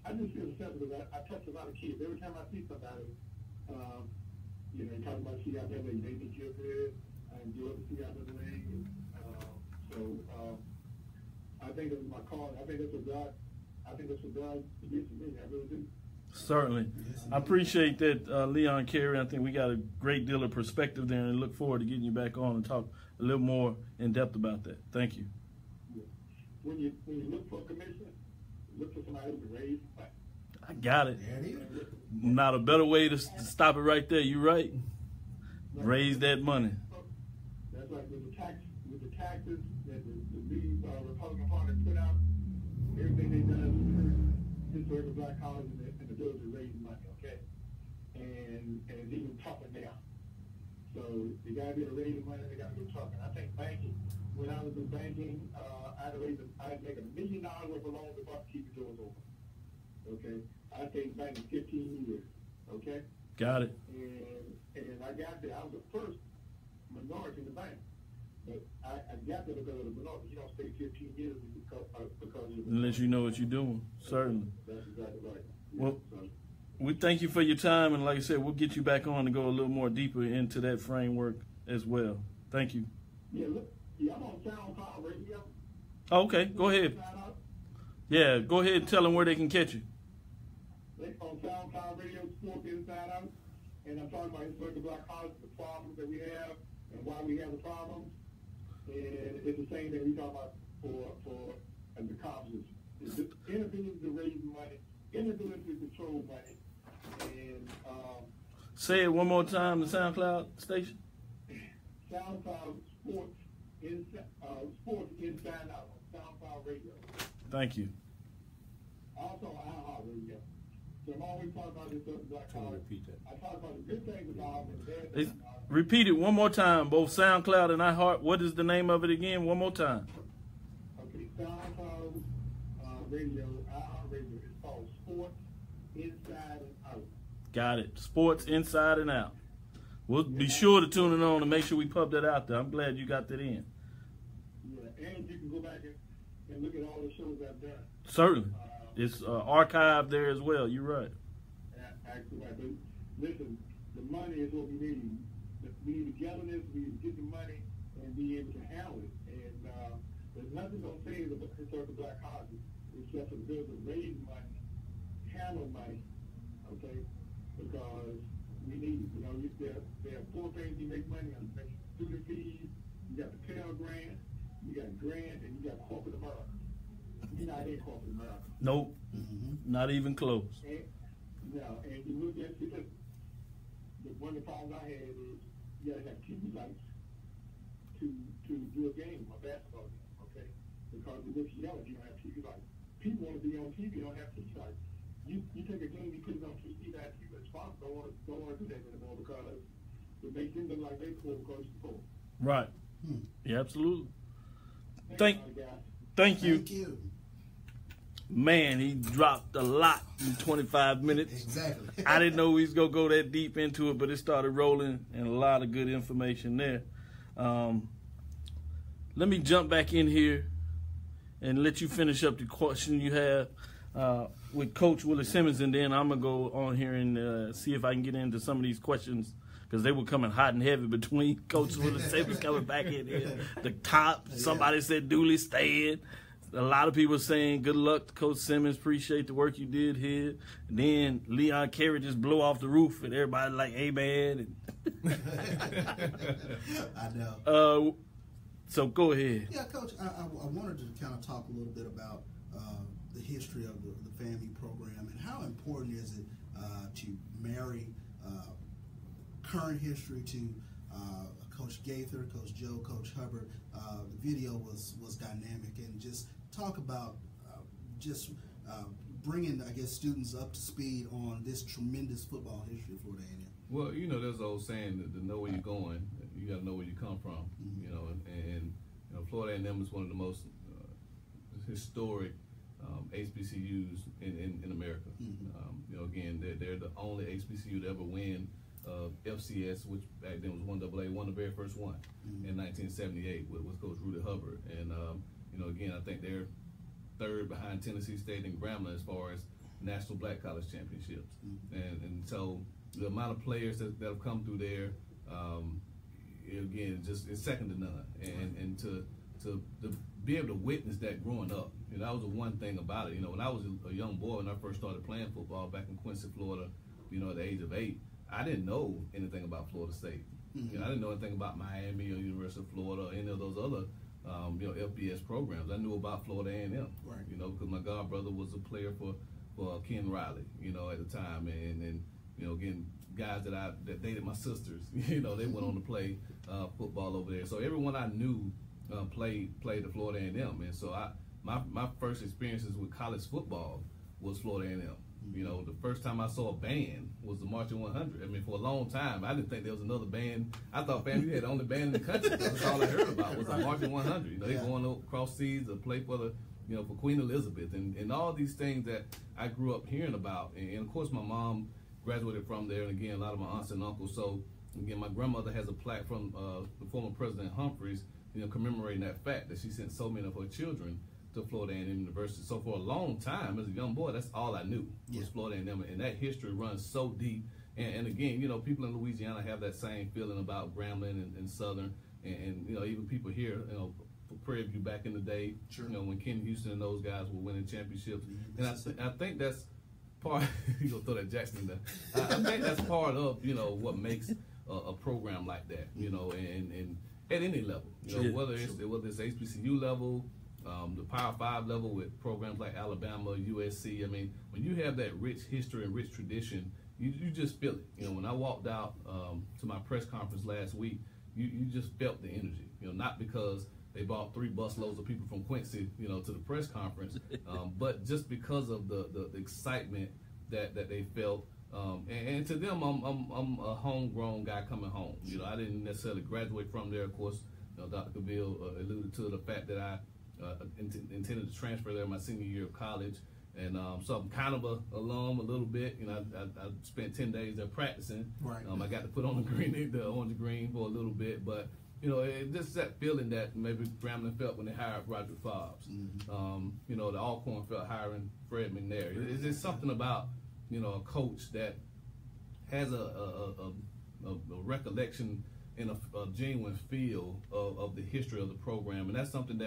I just feel sensitive. I touch a lot of kids. Every time I see somebody, talking about CIAA, they think you're good. I enjoy the CIAA, and I think it was my calling. I think that's what God did to me. I really do. Certainly. I appreciate that, Leon Kerry. I think we got a great deal of perspective there, and look forward to getting you back on and talk a little more in depth about that. Thank you. Yeah. When you look for a commissioner, look for somebody who can raise money. I got it. There it is. Not a better way to stop it right there. You're right. Raise that money. That's like with the taxes that the Republican Party put out. Everything they done is for every black college and the bills are raising money, okay? And it's even tougher now. So they got to be raising money. They got to be tougher. I think banking. When I was in banking, I'd make $1 million worth of loans before I keep the doors open. Okay, I stayed in banking 15 years. Okay. Got it. And I got there. I was the first minority in the bank, but I got there because of the minority. You don't stay 15 years because unless you know what you're doing. Certainly. That's exactly right. Well, we thank you for your time, and like I said, we'll get you back on to go a little more deeper into that framework as well. Thank you. Yeah, look, I'm on SoundCloud Radio. Okay, go ahead. Yeah, go ahead and tell them where they can catch you. On SoundCloud Radio, Sports Inside Out, and I'm talking about historical black colleges, the problems that we have, and why we have the problems. And it's the same thing we talk about for the colleges. It's the inability to raise money, inability to control money, and say it one more time. The SoundCloud station. SoundCloud Sports Inside Out on SoundCloud Radio. Thank you. Also on Radio. So I'm always talking about this black college. Repeat that. I talk about the good things about it and the bad things about it. Repeat it one more time, both SoundCloud and iHeart. What is the name of it again? One more time. Okay, SoundCloud Radio, iHeart Radio. It's called Sports Inside and Out. Got it. Sports Inside and Out. We'll be sure to tune in on and make sure we pub that out there. I'm glad you got that in. Yeah, and you can go back and look at all the shows I've done. Certainly. It's archived there as well. You're right. Actually, but listen, the money is what we need. We need togetherness. We need to get the money and be able to handle it. And there's nothing going to save the historical black colleges except for the ability to raise money, handle money, okay? Because we need it. You know, there are 4 things you make money on. Student fees, you got the Pell Grant, you got grant, and you got corporate America. You're not in corporate America. Nope. Not even close. And you look at it, one of the problems I had is you got to have TV lights to do a game, a basketball game, okay? Because it looks yellow if you don't have TV lights. People want to be on TV, don't have TV lights. You take a game, you put it on TV, that people sponsors don't want to do that anymore because it makes them look like they poor because it's poor. Right. Yeah, absolutely. Thank Thank you. Thank you. man, he dropped a lot in 25 minutes. Exactly. I didn't know he was going to go that deep into it, but it started rolling and a lot of good information there. Let me jump back in here and let you finish up the question you have with Coach Willie Simmons, and then I'm going to go on here and see if I can get into some of these questions, because they were coming hot and heavy between Coach Willie Simmons coming back in here. The top, somebody said Dooley staying. A lot of people saying good luck to Coach Simmons, appreciate the work you did here. And then Leon Kerry just blow off the roof and everybody like, hey man. I know. So go ahead. Yeah, Coach, I wanted to kind of talk a little bit about the history of the FAMU program and how important is it to marry current history to Coach Gaither, Coach Joe, Coach Hubbard. The video was dynamic, and just talk about bringing, I guess, students up to speed on this tremendous football history of Florida A&M. Well, you know, there's an old saying that to know where you're going, you got to know where you come from. Mm-hmm. You know, and you know, Florida A&M is one of the most historic HBCUs in America. Mm-hmm. You know, again, they're the only HBCU to ever win FCS, which back then was 1AA, won the very first one in 1978 with Coach Rudy Hubbard. And you know, again, I think they're third behind Tennessee State and Grambling as far as National Black College Championships. And so the amount of players that have come through there, again, it's second to none. And to be able to witness that growing up, you know, that was the one thing about it. You know, when I was a young boy, when I first started playing football back in Quincy, Florida, you know, at the age of 8, I didn't know anything about Florida State. You know, I didn't know anything about Miami or University of Florida or any of those other, you know, FBS programs. I knew about Florida A&M, right. You know, because my god brother was a player for Ken Riley, you know, at the time, and you know, again, guys that dated my sisters, you know, they went on to play football over there. So everyone I knew played at Florida A&M, and so my first experiences with college football was Florida A&M. You know, the first time I saw a band was the Marching 100. I mean, for a long time, I didn't think there was another band. I thought FAMU had the only band in the country. That's all I heard about was the Marching 100. You know, they going across seas to play for the, you know, for Queen Elizabeth and all these things that I grew up hearing about. And of course, my mom graduated from there, and again, a lot of my aunts and uncles. So again, my grandmother has a plaque from the former President Humphreys, you know, commemorating that fact that she sent so many of her children to Florida A&M University. So for a long time, as a young boy, that's all I knew was Florida A&M, and that history runs so deep. And again, you know, people in Louisiana have that same feeling about Grambling and Southern, and you know, even people here, you know, for Prairie View back in the day, you know, when Ken Houston and those guys were winning championships. And I think that's part. You gonna throw that Jackson in there? I think that's part of, you know, what makes a program like that. You know, and at any level, you know, whether it's HBCU level. The Power 5 level with programs like Alabama, USC. I mean, when you have that rich history and rich tradition, you just feel it. You know, when I walked out to my press conference last week, you just felt the energy. You know, not because they brought 3 busloads of people from Quincy, you know, to the press conference, but just because of the excitement that they felt. And to them, I'm a homegrown guy coming home. You know, I didn't necessarily graduate from there. Of course, you know, Dr. Cavil alluded to the fact that I intended to transfer there my senior year of college, and so I'm kind of a alum a little bit. You know, I spent 10 days there practicing. Right. I got to put on the orange green for a little bit, but you know, it's just that feeling that maybe Grambling felt when they hired Roger Fobbs. You know, the Alcorn felt hiring Fred McNair. It's just something about, you know, a coach that has a recollection and a genuine feel of the history of the program, and that's something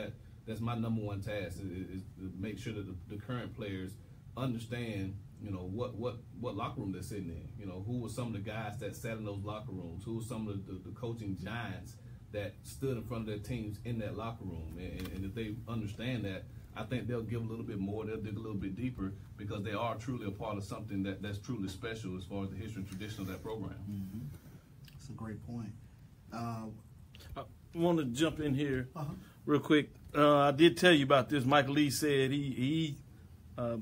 that's my number one task is to make sure that the current players understand, you know, what locker room they're sitting in. You know, who were some of the guys that sat in those locker rooms? Who were some of the coaching giants that stood in front of their teams in that locker room? And if they understand that, I think they'll give a little bit more. They'll dig a little bit deeper because they are truly a part of something that's truly special as far as the history and tradition of that program. That's a great point. I want to jump in here real quick. I did tell you about this. Michael Lee said he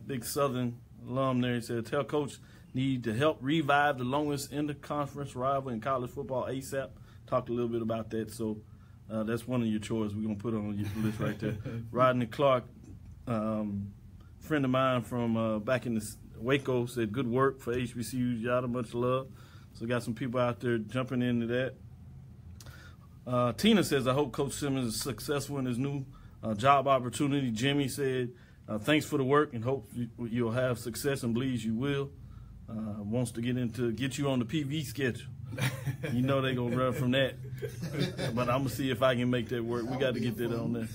big Southern alum there. He said, tell Coach need to help revive the longest interconference rival in college football ASAP. Talked a little bit about that. So that's one of your chores we're going to put on your list right there. Rodney Clark friend of mine from back in Waco said, good work for HBCUs. Y'all, much love. So got some people out there jumping into that. Tina says, I hope Coach Simmons is successful in his new job opportunity. Jimmy said, thanks for the work and hope you'll have success and believes you will. Wants to get you on the PV schedule. You know they're going to run from that. But I'm going to see if I can make that work. We got to get that on there.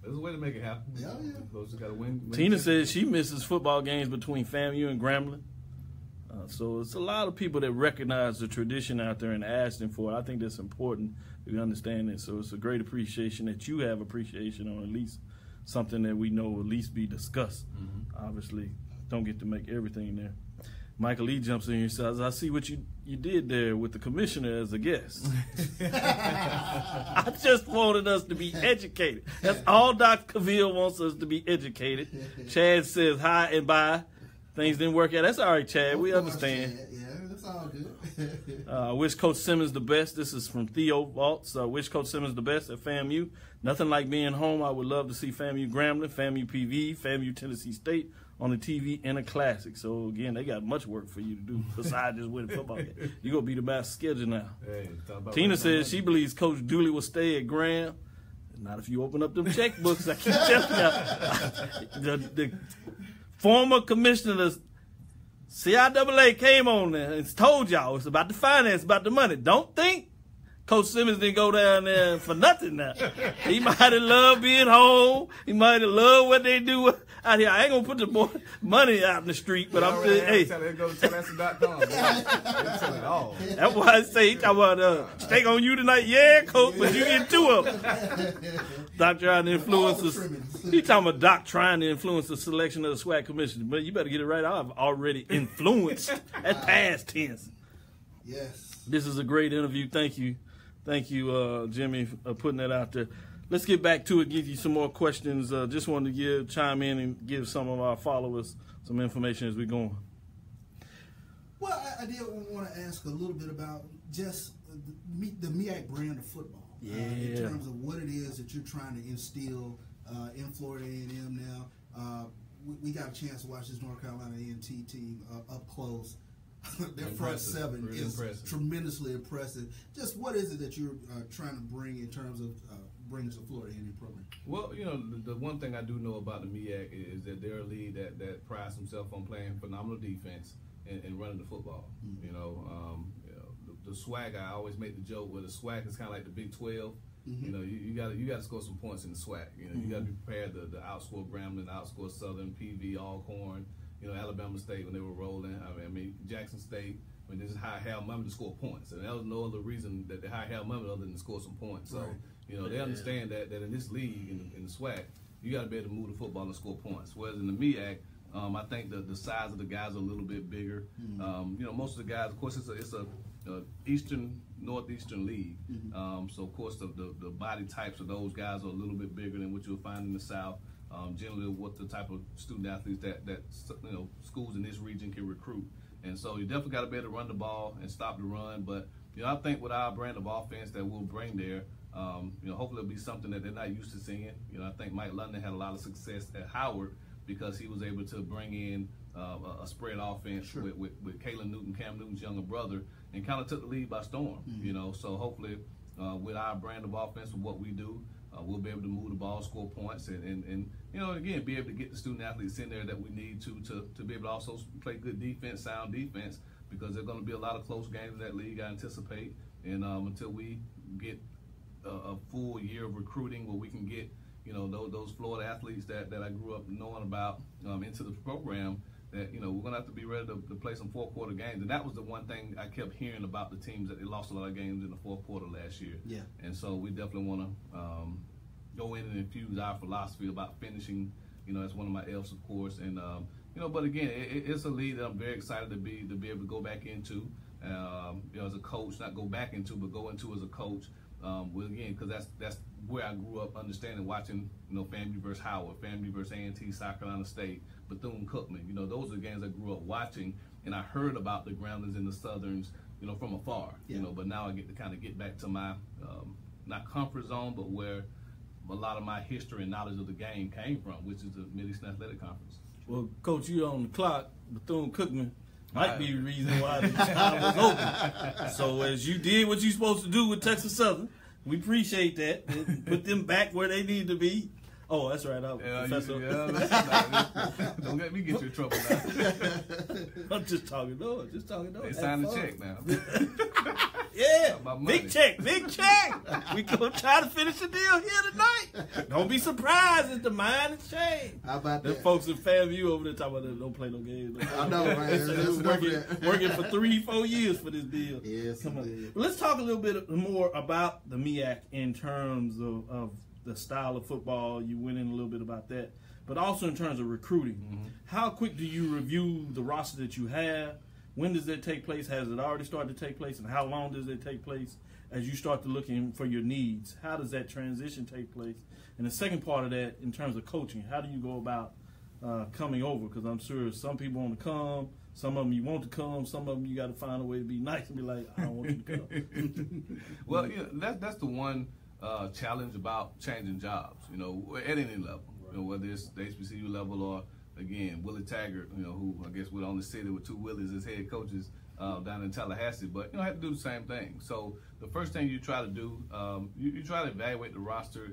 There's a way to make it happen. Yeah. Just gotta win Tina says she misses football games between FAMU and Grambling. So it's a lot of people that recognize the tradition out there and asking for it. I think that's important to understand it. So it's a great appreciation that you have appreciation on at least something that we know will at least be discussed. Obviously, don't get to make everything there. Michael Lee jumps in here and says, I see what you did there with the commissioner as a guest. I just wanted us to be educated. That's all Dr. Cavil wants us to be educated. Chad says hi and bye. Things didn't work out. That's all right, Chad. We understand. Yeah, that's all good. Wish Coach Simmons the best. This is from Theo Vaults. Wish Coach Simmons the best at FAMU. Nothing like being home. I would love to see FAMU Grambling, FAMU PV, FAMU Tennessee State on the TV in a classic. So, again, they got much work for you to do besides just winning football game. You're going to be the best schedule now. Hey, Tina says she believes Coach Dooley will stay at Graham. Not if you open up them checkbooks. I keep telling you. The former commissioner of CIAA came on there and told y'all it's about the finance, about the money. Don't think Coach Simmons didn't go down there for nothing now. He might have loved being home. He might have loved what they do out here. I ain't going to put the money out in the street, but I'm just, hey. Go to Tennessee.com. They tell it all. That's why I say, he talking about steak on you tonight. Yeah, Coach, but you get two of them. Doc trying to influence us. He talking about Doc trying to influence the selection of the SWAC commissioner. But you better get it right. I've already influenced. That's past tense. Yes. This is a great interview. Thank you. Thank you, Jimmy, for putting that out there. Let's get back to it, give you some more questions. Just wanted to chime in and give some of our followers some information as we go on. Well, I did want to ask a little bit about just the MEAC brand of football. Yeah. In terms of what it is that you're trying to instill in Florida A&M now. We got a chance to watch this North Carolina A&T team up close. Their front seven really is impressive. tremendously impressive. Just what is it that you're trying to bring in terms of bringing to the Florida A&M program? Well, the one thing I do know about the MEAC is that they're a league that prides themselves on playing phenomenal defense and running the football. The SWAC, I always make the joke where the SWAC is kind of like the Big 12. You got to score some points in the SWAC. You got to be prepared to outscore Grambling, outscore Southern, PV, Alcorn. Alabama State when they were rolling. I mean Jackson State when this is high Hal Muhammad to score points, and there was no other reason that they high Hal Muhammad other than to score some points. So they understand that in this league in the SWAC, you got to be able to move the football and score points. Whereas in the MEAC, I think the size of the guys are a little bit bigger. Most of the guys, of course, it's a northeastern league. So of course the body types of those guys are a little bit bigger than what you'll find in the South. Generally, what the type of student athletes that schools in this region can recruit, and so you definitely got to be able to run the ball and stop the run. But I think with our brand of offense that we'll bring there, hopefully it'll be something that they're not used to seeing. I think Mike London had a lot of success at Howard because he was able to bring in a spread offense with Kalen Newton, Cam Newton's younger brother, and kind of took the lead by storm. So hopefully with our brand of offense, with what we do. We'll be able to move the ball, score points, and again, be able to get the student athletes in there that we need to be able to also play good defense, sound defense, because there's going to be a lot of close games in that league, I anticipate. And until we get a full year of recruiting where we can get, those Florida athletes that I grew up knowing about into the program, that we're gonna have to be ready to play some fourth quarter games. And that was the one thing I kept hearing about the teams, that they lost a lot of games in the fourth quarter last year. Yeah. And so we definitely want to go in and infuse our philosophy about finishing. That's one of my F's, of course. And but again, it's a league that I'm very excited to be able to go back into. As a coach, not go back into, but go into as a coach. Again, because that's where I grew up understanding, watching, FAMU versus Howard, FAMU versus A&T, South Carolina State, Bethune-Cookman. Those are the games I grew up watching, and I heard about the Groundlings and the Southerns, from afar. But now I get to kind of get back to my not comfort zone, but where a lot of my history and knowledge of the game came from, which is the Mid-Eastern Athletic Conference. Well, Coach, you on the clock. Bethune-Cookman might be the reason why the time was open. So as you did what you're supposed to do with Texas Southern, we appreciate that. Put them back where they need to be. Oh, that's right. Professor. Don't let me get you in trouble now. I'm just talking noise. They signed the check now. Yeah, big check. We gonna try to finish the deal here tonight. Don't be surprised if the mind is changed. How about them that? folks in Fairview over there talking about them don't play no games. I know, right? Working for 3-4 years for this deal. Yes, come on. Well, let's talk a little bit more about the MEAC in terms of the style of football. You went in a little bit about that, but also in terms of recruiting. Mm-hmm. How quick do you review the roster that you have? When does that take place? Has it already started to take place? And how long does it take place as you start to looking for your needs? How does that transition take place? And the second part of that, in terms of coaching, how do you go about coming over? Because I'm sure some people want to come, some of them you want to come, some of them you got to find a way to be nice and be like, I don't want you to come. Well, that's the one challenge about changing jobs, at any level, whether it's the HBCU level or, again, Willie Taggart, who I guess we're on the city with 2 Willies as head coaches down in Tallahassee, but, I have to do the same thing. So the first thing you try to do, you try to evaluate the roster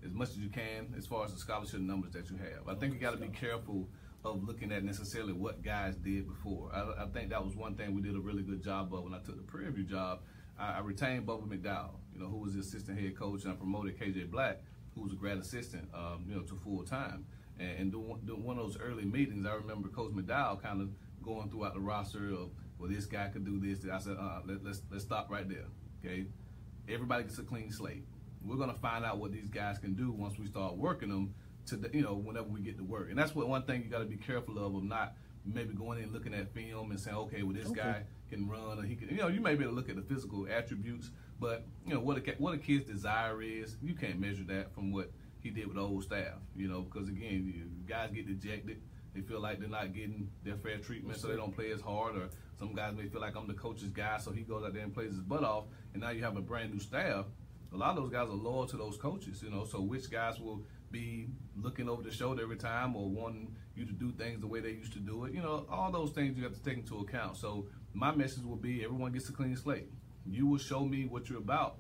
as much as you can as far as the scholarship numbers that you have. I think you got to be careful of looking at necessarily what guys did before. I think that was one thing we did a really good job of when I took the Prairie View job. I retained Bubba McDowell, who was the assistant head coach, and I promoted KJ Black, who was a grad assistant, to full time. And doing one of those early meetings, I remember Coach McDowell kind of going throughout the roster of, well, this guy could do this. I said, let's stop right there, okay? Everybody gets a clean slate. We're going to find out what these guys can do once we start working them to, whenever we get to work. And that's one thing you got to be careful of not maybe going in and looking at film and saying, okay, well, this guy can run, or he can, you may be able to look at the physical attributes, but, what a kid's desire is, you can't measure that from what he did with the old staff, because, again, guys get dejected. They feel like they're not getting their fair treatment, so they don't play as hard, or some guys may feel like I'm the coach's guy, so he goes out there and plays his butt off, and now you have a brand new staff. A lot of those guys are loyal to those coaches, so which guys will be looking over the shoulder every time or wanting you to do things the way they used to do it. All those things you have to take into account. So my message will be everyone gets a clean slate. You will show me what you're about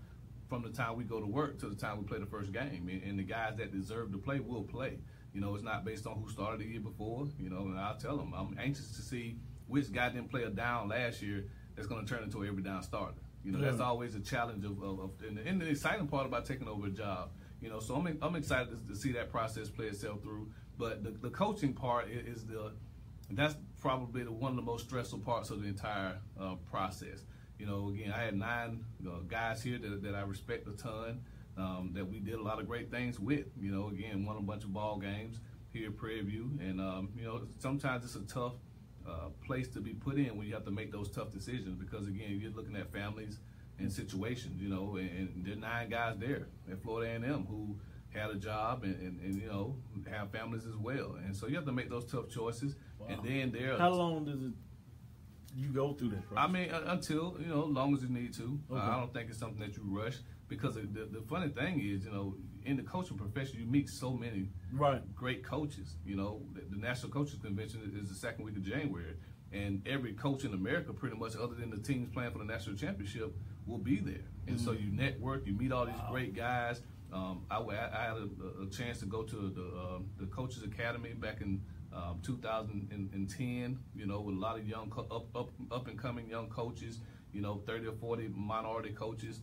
from the time we go to work to the time we play the first game. And the guys that deserve to play will play. It's not based on who started the year before, and I'll tell them I'm anxious to see which guy didn't play a down last year that's going to turn into an every down starter. That's always a challenge and the exciting part about taking over a job. So I'm excited to see that process play itself through. But the coaching part that's probably one of the most stressful parts of the entire process. Again, I had 9 guys here that I respect a ton, that we did a lot of great things with. Again, won a bunch of ball games here at Prairie View, and sometimes it's a tough place to be put in when you have to make those tough decisions, because again, you're looking at families and situations, and there are 9 guys there at Florida A&M who had a job and have families as well, and so you have to make those tough choices. Wow. And then how long does you go through that process? I mean, until as long as you need to. Okay. I don't think it's something that you rush, because the funny thing is, in the coaching profession, you meet so many great coaches. The National Coaches Convention is the second week of January, and every coach in America, pretty much, other than the teams playing for the national championship, will be there. And so you network, you meet all these great guys. I had a chance to go to the Coaches Academy back in 2010. With a lot of young up and coming young coaches. 30 or 40 minority coaches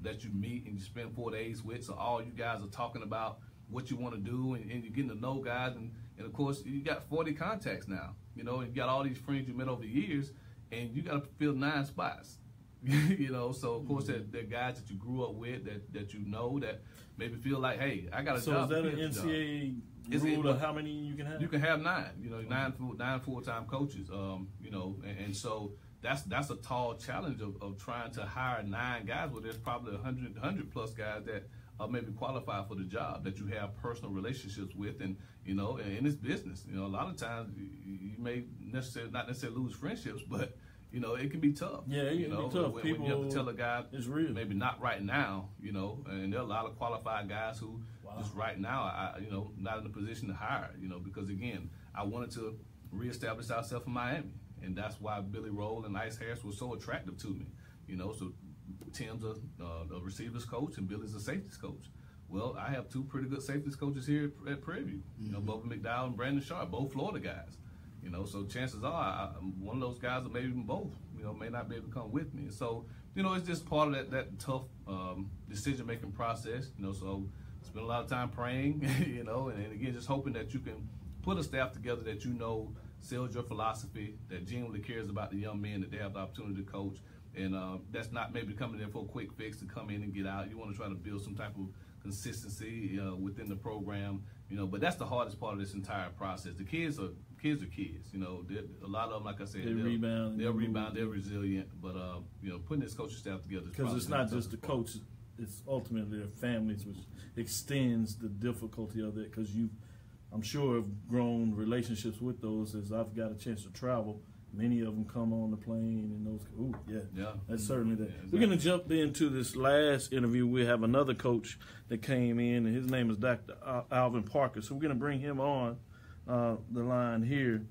that you meet and you spend 4 days with. So all you guys are talking about what you want to do, and you're getting to know guys, and of course you got 40 contacts now. And you got all these friends you met over the years, and you got to fill 9 spots. So of course they're guys that you grew up with, that that maybe feel like, hey, I got a job. So is that an NCAA rule of how many you can have? You can have 9. 9 full-time coaches. And so that's a tall challenge of trying to hire 9 guys. Well, there's probably 100 plus guys that maybe qualify for the job, that you have personal relationships with, and in this business, a lot of times you may not necessarily lose friendships, but you know, it can be tough. Yeah, it can be tough. When you have to tell a guy, it's real. Maybe not right now, you know, and there are a lot of qualified guys who just right now, you know, not in a position to hire, you know, because again, I wanted to reestablish ourselves in Miami, and that's why Billy Roll and Ice Harris was so attractive to me, you know. So Tim's a receivers coach and Billy's a safeties coach. Well, I have two pretty good safeties coaches here at Prairie View, you know, Bubba McDowell and Brandon Sharp, both Florida guys. You know, so chances are one of those guys, or maybe even both, you know, may not be able to come with me. So, you know, it's just part of that tough decision-making process, you know. So spend a lot of time praying, you know, and again, just hoping that you can put a staff together that you know sells your philosophy, that genuinely cares about the young men that they have the opportunity to coach, and that's not maybe coming in for a quick fix to come in and get out. You want to try to build some type of consistency within the program, you know. But that's the hardest part of this entire process. The kids are kids, you know. A lot of them, like I said, they'll rebound, they're resilient. But you know, putting this coaching staff together, because it's not just the coach; it's ultimately their families, which extends the difficulty of it. Because I'm sure, have grown relationships with those as I've got a chance to travel. Many of them come on the plane and those. Ooh, yeah, that's certainly that. Yeah, exactly. We're going to jump into this last interview. We have another coach that came in, and his name is Dr. Alvin Parker. So we're going to bring him on the line here.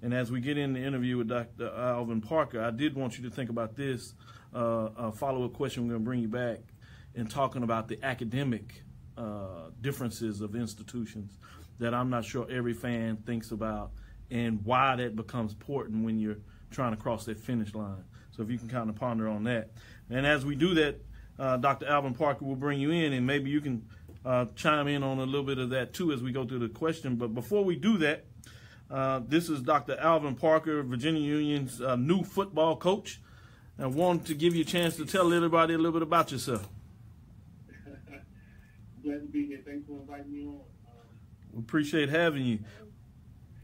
And as we get in the interview with Dr. Alvin Parker, I did want you to think about this follow-up question. We're going to bring you back in talking about the academic differences of institutions that I'm not sure every fan thinks about, and why that becomes important when you're trying to cross that finish line. So if you can kind of ponder on that. And as we do that, Dr. Alvin Parker will bring you in, and maybe you can chime in on a little bit of that too as we go through the question. But before we do that, this is Dr. Alvin Parker, Virginia Union's new football coach. I wanted to give you a chance to tell everybody a little bit about yourself. Glad to be here. Thanks for inviting me on. We appreciate having you.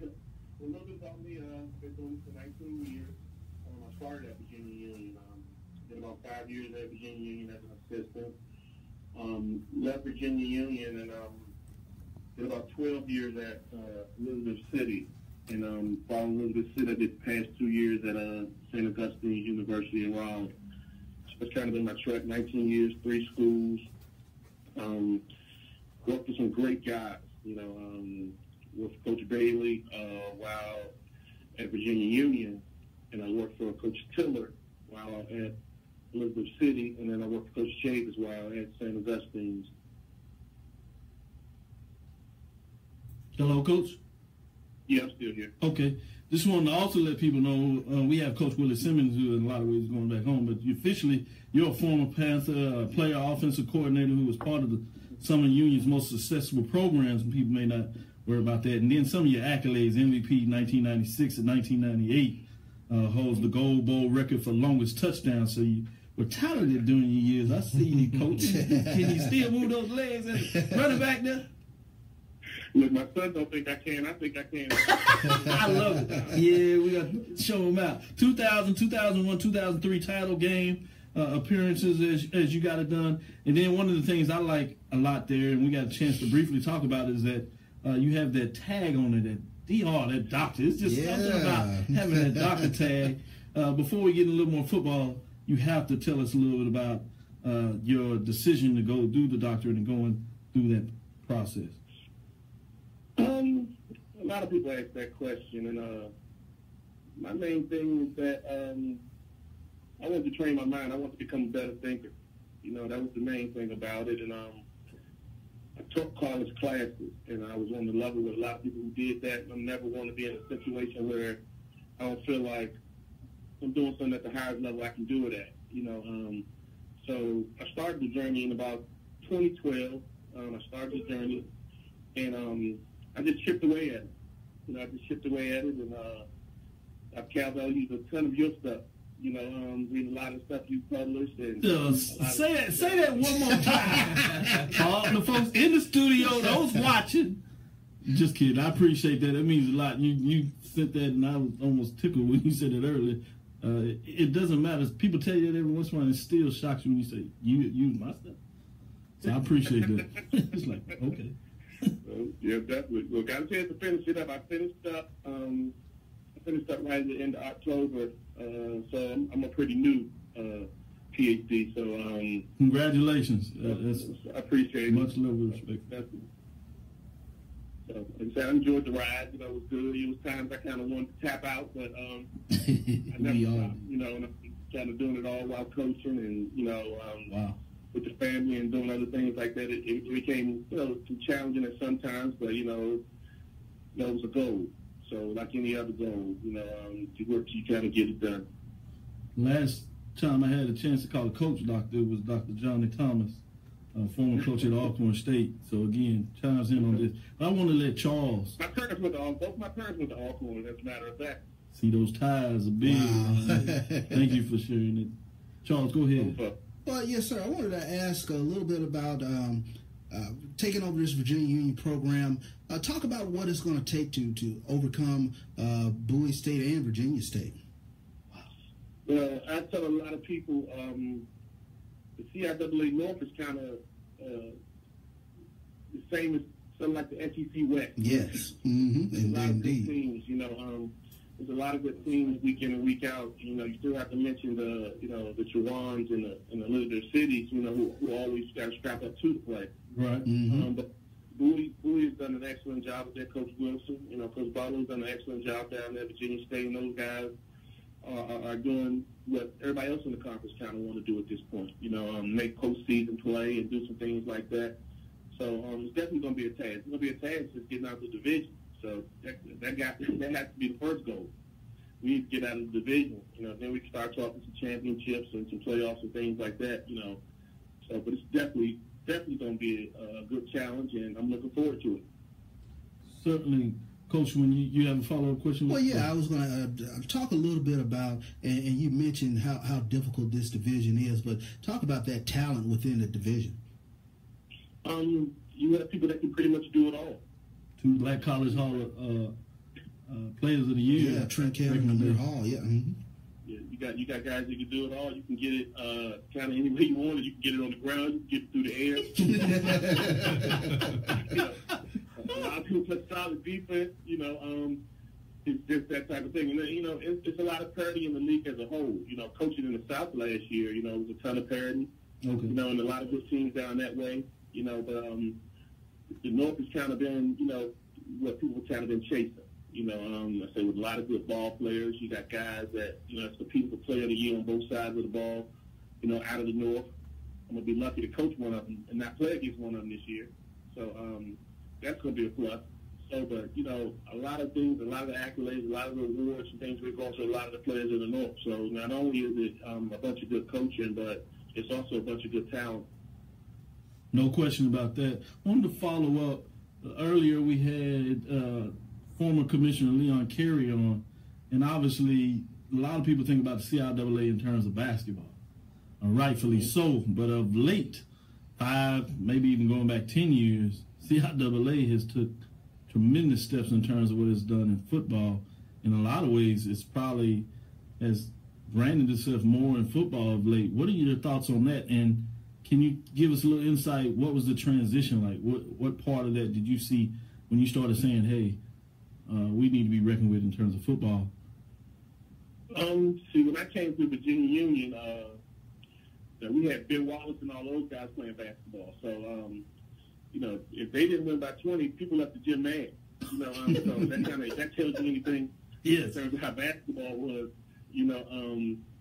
A little bit about me, I've been doing this for 19 years. I started at Virginia Union. Did about 5 years at Virginia Union as an assistant. Left Virginia Union and did about 12 years at Elizabeth City. And following Elizabeth City, I did the past 2 years at St. Augustine's University in Raleigh. So that's kind of been my track, 19 years, 3 schools. Worked with some great guys, you know, with Coach Bailey while at Virginia Union, and I worked for Coach Tiller while at Elizabeth City, and then I worked for Coach Chambers while at St. Augustine's. Hello, Coach? Yeah, I'm still here. Okay. Just wanted to also let people know we have Coach Willie Simmons, who in a lot of ways is going back home, but you're a former Panther player, offensive coordinator who was part of the Summer Union's most successful programs, and people may not worry about that. And then some of your accolades: MVP 1996 and 1998, holds the Gold Bowl record for longest touchdowns. So you were talented during your years. I see you, Coach. Can you still move those legs and running back there? Look, my son don't think I can. I think I can. I love it. Yeah, we got to show him out. 2000, 2001, 2003 title game appearances as you got it done. And then one of the things I like a lot there, and we got a chance to briefly talk about, is that you have that tag on it, that DR, that doctor. It's just something about having that doctor tag. Before we get a little more football, you have to tell us a little bit about your decision to go do the doctorate and going through that process. A lot of people ask that question, and my main thing is that I want to train my mind. I want to become a better thinker. You know, that was the main thing about it. And I took college classes, and I was on the level with a lot of people who did that. I never want to be in a situation where I don't feel like I'm doing something at the highest level I can do it at. You know, so I started the journey in about 2012. I started the journey, and I just chipped away at it. You know, I just chipped away at it, and I've Cavil used a ton of your stuff. You know, reading a lot of stuff you published. And say that one more time. All the folks in the studio, those watching. Just kidding. I appreciate that. It means a lot. You said that, and I was almost tickled when you said it earlier. It doesn't matter. People tell you that every once in a while, and it still shocks you when you say, you use my stuff. So I appreciate that. It's like, okay. Yeah, definitely. Well, got a chance to finish it up. I finished up finished up right at the end of October, so I'm a pretty new PhD. So congratulations. I appreciate it. Much love and respect. So, like I said, I enjoyed the ride. You know, it was good. It was times I kind of wanted to tap out, but I never stopped. You know, and I'm kind of doing it all while coaching, and you know, wow. with the family and doing other things like that. It became, you know, too challenging at sometimes, but you know, it was a goal. So, like any other goal, you know, you work, you try to get it done. Last time I had a chance to call a coach doctor, it was Dr. Johnny Thomas, former coach at Alcorn State. So again, chimes in on this. But I want to let Charles. Both my parents went to Alcorn, as a matter of fact. See, those ties are big. Wow. Thank you for sharing it. Charles, go ahead. Well, yes, sir. I wanted to ask a little bit about taking over this Virginia Union program. Talk about what it's going to take to overcome Bowie State and Virginia State. Well, I tell a lot of people the CIAA North is kind of the same as something like the SEC West. Yes, There's a lot of good teams. You know, there's a lot of good teams week in and week out. You know, you still have to mention the Chawans and the little cities. You know, who always got to strap up to the play. Right. But Bowie has done an excellent job with their Coach Wilson. You know, Coach Barlow's done an excellent job down there at Virginia State, and those guys are doing what everybody else in the conference kind of want to do at this point. You know, make postseason play and do some things like that. So it's definitely going to be a task. It's going to be a task just getting out of the division. So that has to be the first goal. We need to get out of the division. You know, then we can start talking some championships and some playoffs and things like that. You know, so but it's definitely going to be a good challenge, and I'm looking forward to it. Certainly. Coach, when you have a follow-up question? Well, yeah, I was going to talk a little bit about, and you mentioned how difficult this division is, but talk about that talent within the division. You have people that can pretty much do it all. 2 Black College Hall Players of the Year. Yeah, Trent Cavil and Amir Hall, yeah. Mm-hmm. Yeah, you got guys that can do it all. You can get it kind of any way you want it. You can get it on the ground. You can get it through the air. You know, a lot of people play solid defense. You know, it's just that type of thing. And you know, it's a lot of parity in the league as a whole. You know, coaching in the South last year, you know, it was a ton of parity. Okay. You know, and a lot of good teams down that way. You know, but the North has kind of been, you know, what people have kind of been chasing. You know, I say with a lot of good ball players. You got guys that, you know, it's competing for player of the year on both sides of the ball, you know, out of the North. I'm going to be lucky to coach one of them and not play against one of them this year. So that's going to be a plus. So, but, you know, a lot of things, a lot of the accolades, a lot of the awards and things will go to a lot of the players in the North. So not only is it a bunch of good coaching, but it's also a bunch of good talent. No question about that. I wanted to follow up. Earlier we had former Commissioner Leon Kerry on, and obviously a lot of people think about the CIAA in terms of basketball, rightfully so, but of late, 5, maybe even going back 10 years, CIAA has took tremendous steps in terms of what it's done in football. In a lot of ways, it's probably has branded itself more in football of late. What are your thoughts on that? And can you give us a little insight? What was the transition like? What part of that did you see when you started saying, hey, we need to be reckoned with in terms of football? See, when I came to Virginia Union, we had Bill Wallace and all those guys playing basketball. So, you know, if they didn't win by 20, people left the gym mad. You know, so that tells you anything in terms of how basketball was. You know,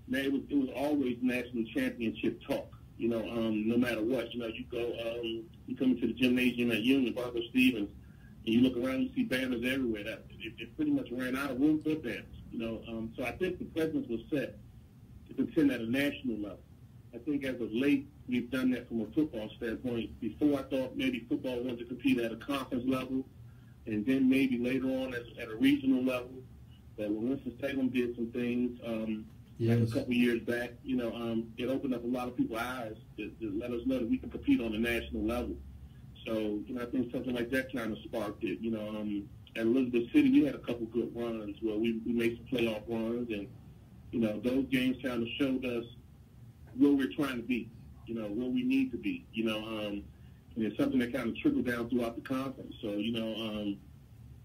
man, it was always national championship talk. You know, no matter what. You know, you go, you come into the gymnasium at Union, Barbara Stevens, and you look around, you see banners everywhere. It pretty much ran out of room for banners. You know, so I think the precedent was set to contend at a national level. I think as of late, we've done that from a football standpoint. Before, I thought maybe football wanted to compete at a conference level, and then maybe later on at a regional level. But when Winston-Salem did some things like a couple years back, you know, it opened up a lot of people's eyes to let us know that we can compete on a national level. So, you know, I think something like that kind of sparked it. You know, at Elizabeth City, we had a couple good runs where we made some playoff runs, and, you know, those games kind of showed us where we're trying to be, you know, where we need to be, you know, and it's something that kind of trickled down throughout the conference. So, you know,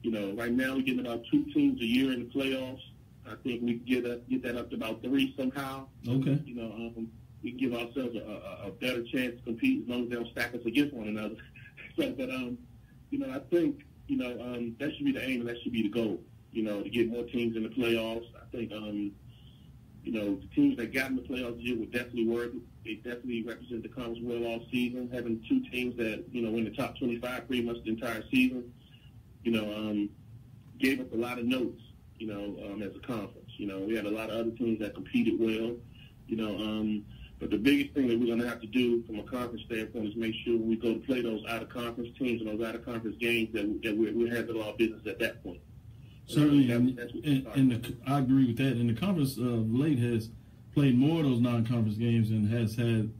Right now we're getting about 2 teams a year in the playoffs. I think we can get that up to about 3 somehow. Okay. We can give ourselves a better chance to compete as long as they don't stack us against one another. But I think, that should be the aim and that should be the goal, to get more teams in the playoffs. I think, the teams that got in the playoffs this year would definitely work. They definitely represent the conference well all season. Having 2 teams that, in the top 25 pretty much the entire season, gave us a lot of notes, as a conference. We had a lot of other teams that competed well, but the biggest thing that we're going to have to do from a conference standpoint is make sure when we go to play those out-of-conference teams and those out-of-conference games that we're handling our business at that point. Certainly, I agree with that. And the conference of late has played more of those non-conference games and has had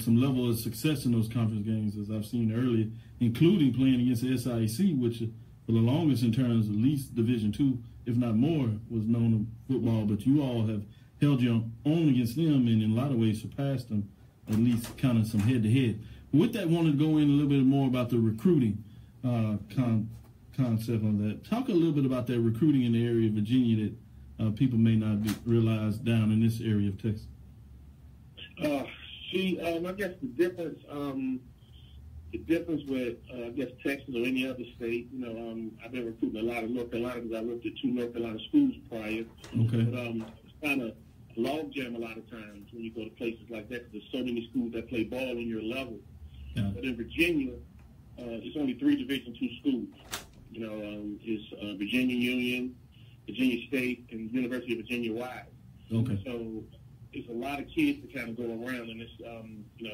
some level of success in those conference games, as I've seen earlier, including playing against the SIAC, which for the longest in terms of at least Division II, if not more, was known in football. But you all have held your own against them and in a lot of ways surpassed them, at least kind of some head-to-head. With that, I wanted to go in a little bit more about the recruiting concept on that. Talk a little bit about that recruiting in the area of Virginia that people may not realize down in this area of Texas. I guess the difference with, Texas or any other state, I've been recruiting a lot of North Carolina because I worked at 2 North Carolina schools prior. Okay. But it's kind of a log jam a lot of times when you go to places like that because there's so many schools that play ball on your level. Yeah. But in Virginia, it's only 3 Division II schools. It's Virginia Union, Virginia State, and University of Virginia Wise. Okay. So it's a lot of kids to kind of go around in this,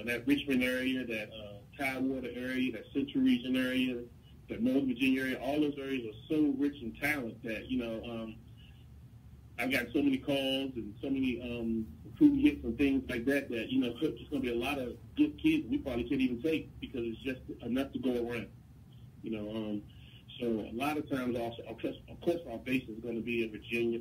that Richmond area, that Tidewater area, that Central Region area, that Northern Virginia area. All those areas are so rich in talent that, I've got so many calls and so many recruiting hits and things like that that, it's going to be a lot of good kids we probably can't even take because it's just enough to go around. So a lot of times also, of course our base is going to be in Virginia,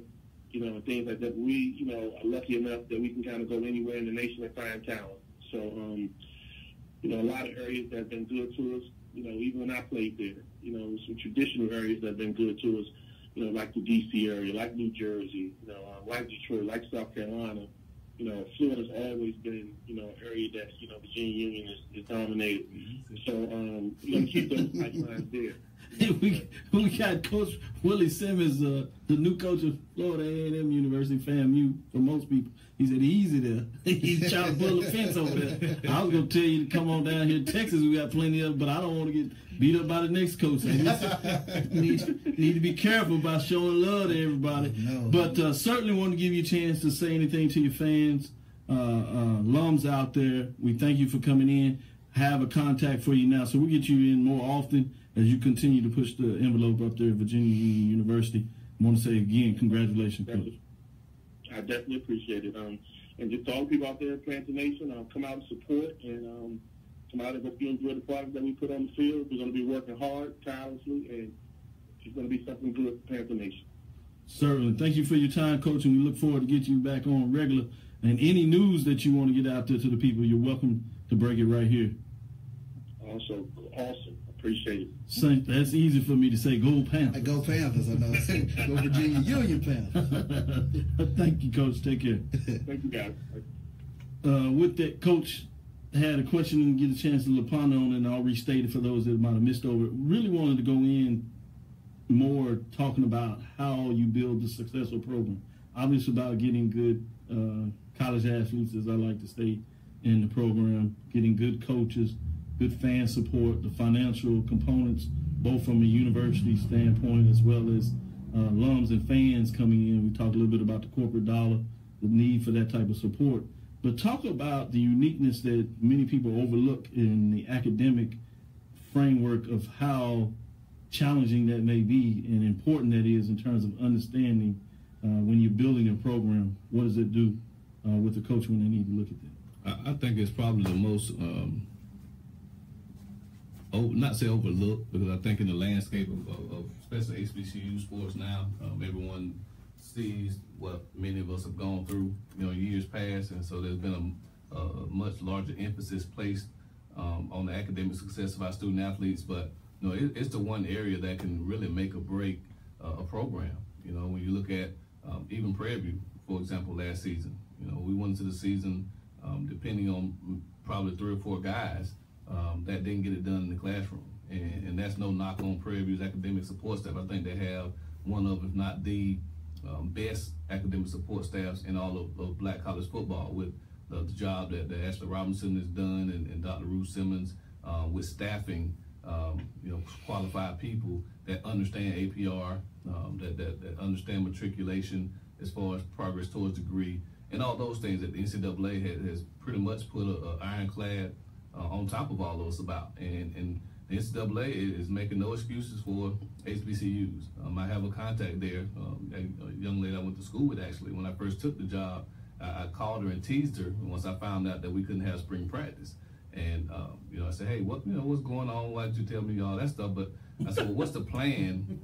and things like that. We, are lucky enough that we can kind of go anywhere in the nation and find talent. So, a lot of areas that have been good to us, even when I played there, some traditional areas that have been good to us, like the D.C. area, like New Jersey, like Detroit, like South Carolina. Florida's always been, an area that, Virginia Union is dominated. So, we're going to keep those pipelines there. We got Coach Willie Simmons, the new coach of Florida A&M University, FAMU, for most people. He said he's easy there. He's trying to build a fence over there. I was going to tell you to come on down here to Texas. We got plenty of, but I don't want to get beat up by the next coach. Need to be careful about showing love to everybody. No. But certainly want to give you a chance to say anything to your fans, alums out there. We thank you for coming in. Have a contact for you now, so we'll get you in more often as you continue to push the envelope up there at Virginia Union University. I want to say again, congratulations, Coach. I definitely appreciate it. And just to all the people out there at Panther Nation, come out and support and come out and hope you enjoy the product that we put on the field. We're going to be working hard, tirelessly, and it's going to be something good for Panther Nation. Certainly. Thank you for your time, Coach, and we look forward to getting you back on regular. And any news that you want to get out there to the people, you're welcome to break it right here. Also, awesome. Appreciate it. Saint, that's easy for me to say. Go Panthers. Go Panthers, I know. Go Virginia Union Panthers. Thank you, Coach. Take care. Thank you, guys. With that, Coach had a question and get a chance to ponder on it, and I'll restate it for those that might have missed over it. Really wanted to go in more talking about how you build a successful program. Obviously about getting good college athletes, as I like to state, in the program, getting good coaches, good fan support, the financial components, both from a university standpoint as well as alums and fans coming in. We talked a little bit about the corporate dollar, the need for that type of support. But talk about the uniqueness that many people overlook in the academic framework of how challenging that may be and important that is in terms of understanding when you're building a program. What does it do with the coach when they need to look at that? I think it's probably the most, not say overlooked, because I think in the landscape of especially HBCU sports now, everyone sees what many of us have gone through, years past, and so there's been a much larger emphasis placed on the academic success of our student athletes. But it's the one area that can really make or break a program. When you look at even Prairie View, for example, last season, we went into the season depending on probably 3 or 4 guys that didn't get it done in the classroom. And that's no knock on Prairie View's academic support staff. I think they have one of, if not the best academic support staffs in all of black college football, with the job that Ashley Robinson has done and Dr. Willie Simmons with staffing, qualified people that understand APR, that understand matriculation as far as progress towards degree, and all those things that the NCAA has pretty much put an ironclad on top of all those about. And the NCAA is making no excuses for HBCUs. I have a contact there, a young lady I went to school with actually. When I first took the job, I called her and teased her once I found out that we couldn't have spring practice. And I said, hey, what's going on? Why did you tell me all that stuff? But I said, well, what's the plan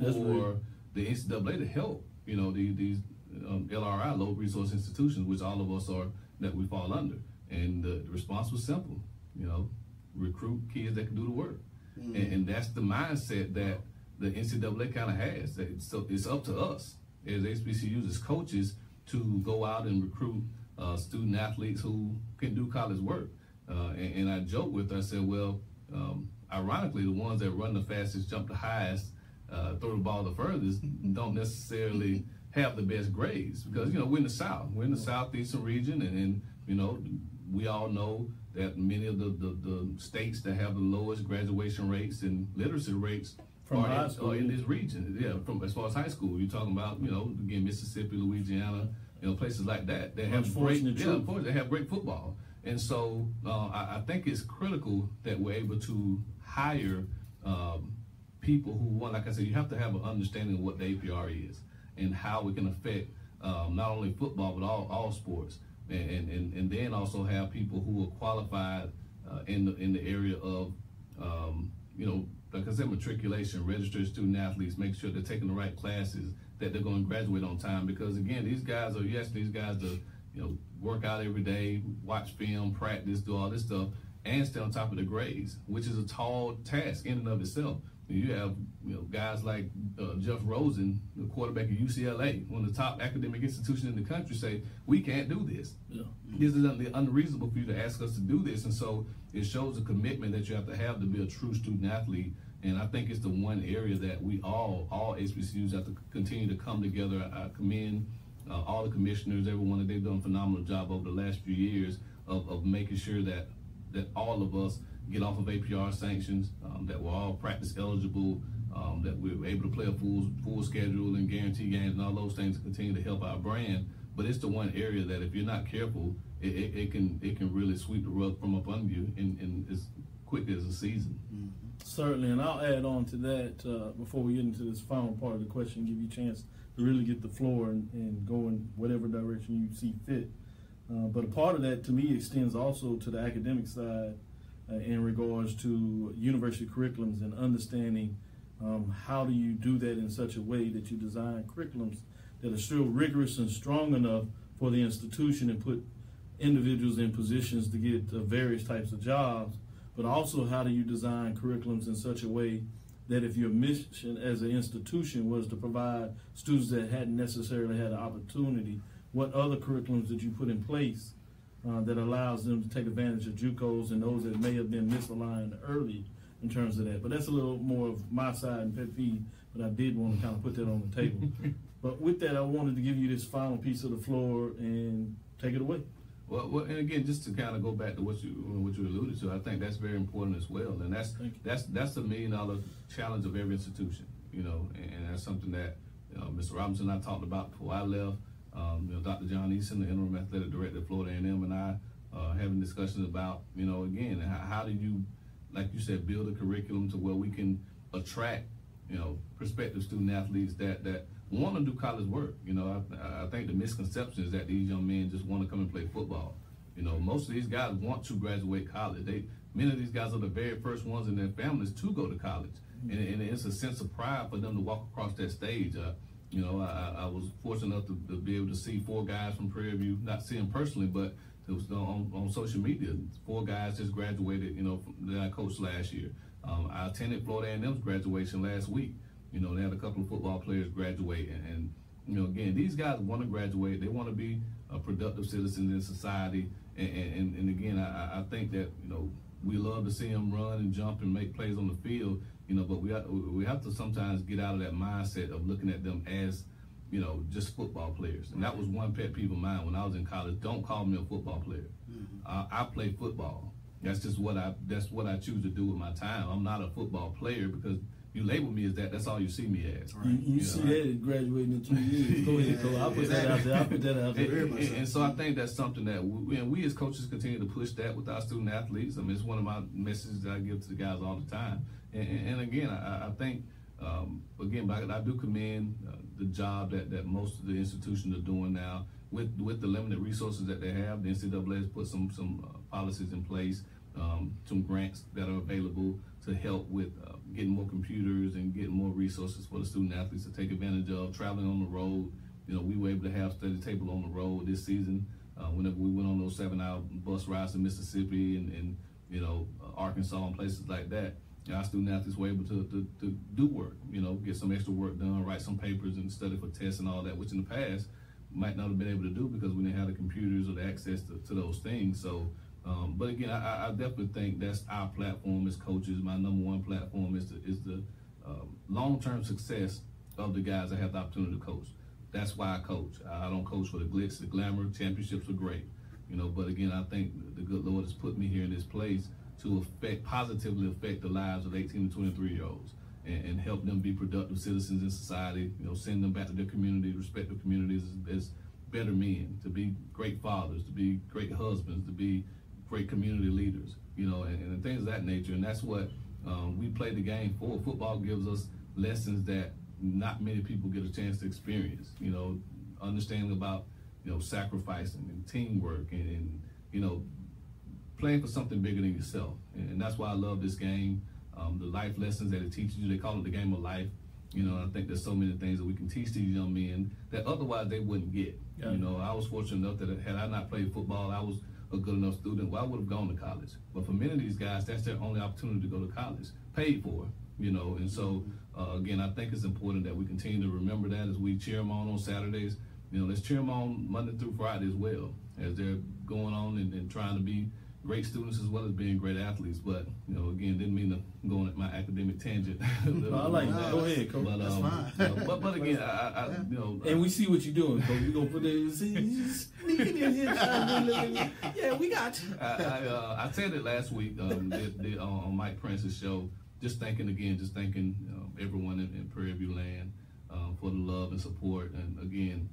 for the NCAA to help these LRI, low resource institutions, which all of us are, that we fall under? And the response was simple, recruit kids that can do the work. And that's the mindset that the NCAA kind of has. So it's up to us as HBCUs, as coaches, to go out and recruit student athletes who can do college work. And I joked with her, I said, well, ironically, the ones that run the fastest, jump the highest, throw the ball the furthest, don't necessarily have the best grades, because we're in the South, we're in the southeastern region, and we all know that many of the states that have the lowest graduation rates and literacy rates are in this region. Yeah, from as far as high school, you're talking about again, Mississippi, Louisiana, places like that. They have they have great football, and so I think it's critical that we're able to hire people who want, like I said, you have to have an understanding of what the APR is and how it can affect not only football but all sports, and then also have people who are qualified in the area of like I said, matriculation, registered student athletes, make sure they're taking the right classes, that they're going to graduate on time. Because again, these guys to work out every day, watch film, practice, do all this stuff, and stay on top of the grades, which is a tall task in and of itself. You have guys like Jeff Rosen, the quarterback of UCLA, one of the top academic institutions in the country, say, we can't do this. Yeah. This is unreasonable for you to ask us to do this. And so it shows a commitment that you have to be a true student athlete. And I think it's the one area that we all HBCUs have to continue to come together. I commend all the commissioners, everyone, they've done a phenomenal job over the last few years of making sure that all of us get off of APR sanctions, that we're all practice eligible, that we're able to play a full schedule and guarantee games and all those things to continue to help our brand. But it's the one area that if you're not careful, it can really sweep the rug from up under you in as quick as a season. Mm-hmm. Certainly, and I'll add on to that before we get into this final part of the question, give you a chance to really get the floor and go in whatever direction you see fit. But a part of that, to me, extends also to the academic side in regards to university curriculums and understanding how do you do that in such a way that you design curriculums that are still rigorous and strong enough for the institution and put individuals in positions to get various types of jobs, but also how do you design curriculums in such a way that if your mission as an institution was to provide students that hadn't necessarily had an opportunity, what other curriculums did you put in place that allows them to take advantage of JUCOs and those that may have been misaligned early in terms of that. But that's a little more of my side and pet peeve, but I did want to kind of put that on the table. But with that, I wanted to give you this final piece of the floor and take it away. Well, and again, just to kind of go back to what you alluded to, I think that's very important as well, and that's the $1 million challenge of every institution, and that's something that Mr. Robinson and I talked about before I left. Dr. John Easton, the interim athletic director at Florida A&M, and I having discussions about, again, how do you, like you said, build a curriculum to where we can attract, prospective student athletes that want to do college work. I think the misconception is that these young men just want to come and play football. Most of these guys want to graduate college. Many of these guys are the very first ones in their families to go to college, and it's a sense of pride for them to walk across that stage. I was fortunate enough to be able to see 4 guys from Prairie View, not see them personally, but it was on social media. 4 guys just graduated, that I coached last year. I attended Florida A&M's graduation last week. You know, they had a couple of football players graduate, and you know, again, these guys want to graduate. They want to be productive citizens in society, and again, I think that, you know, we love to see them run and jump and make plays on the field, you know, but we have to sometimes get out of that mindset of looking at them as, you know, just football players. And that was one pet peeve of mine when I was in college. Don't call me a football player. I play football. That's just what I choose to do with my time. I'm not a football player because you label me as that. That's all you see me as. Right. You see that graduating in 2 years. Go ahead, Cole. I'll put that out there. And so I think that's something that we as coaches continue to push that with our student athletes. I mean, it's one of my messages that I give to the guys all the time. And again, I think, again, I do commend the job that most of the institutions are doing now with the limited resources that they have. The NCAA has put some policies in place, some grants that are available to help with getting more computers and getting more resources for the student athletes to take advantage of. Traveling on the road, you know, we were able to have study table on the road this season. Whenever we went on those 7-hour bus rides to Mississippi and you know, Arkansas and places like that, our student athletes were able to do work, you know, get some extra work done, write some papers and study for tests and all that, which in the past might not have been able to do because we didn't have the computers or the access to those things. So, but again, I definitely think that's our platform as coaches. My number one platform is the long-term success of the guys that have the opportunity to coach. That's why I coach. I don't coach for the glitz, the glamour. Championships are great, you know, but again, I think the good Lord has put me here in this place to positively affect the lives of 18 to 23-year-olds and help them be productive citizens in society, you know, send them back to their community, respective communities as better men, to be great fathers, to be great husbands, to be great community leaders, you know, and things of that nature. And that's what we play the game for. Football gives us lessons that not many people get a chance to experience, you know, understanding about, you know, sacrificing and teamwork and you know, playing for something bigger than yourself. And that's why I love this game, the life lessons that it teaches you. They call it the game of life. You know, I think there's so many things that we can teach these young men that otherwise they wouldn't get. Yeah. You know, I was fortunate enough that had I not played football, I was a good enough student, well, I would have gone to college. But for many of these guys, that's their only opportunity to go to college, paid for, you know. And so, again, I think it's important that we continue to remember that as we cheer them on Saturdays. You know, let's cheer them on Monday through Friday as well, as they're going on and trying to be great students as well as being great athletes. But, you know, again, didn't mean to go on my academic tangent. No, I like that. Go ahead, Coach. But, that's fine. You know, but again, I you know. And we see what you're doing, Coach. We're going to put it, sneaking in here. Yeah, we got you. I said it last week on Mike Prince's show, just thanking everyone in Prairie View land for the love and support. And again,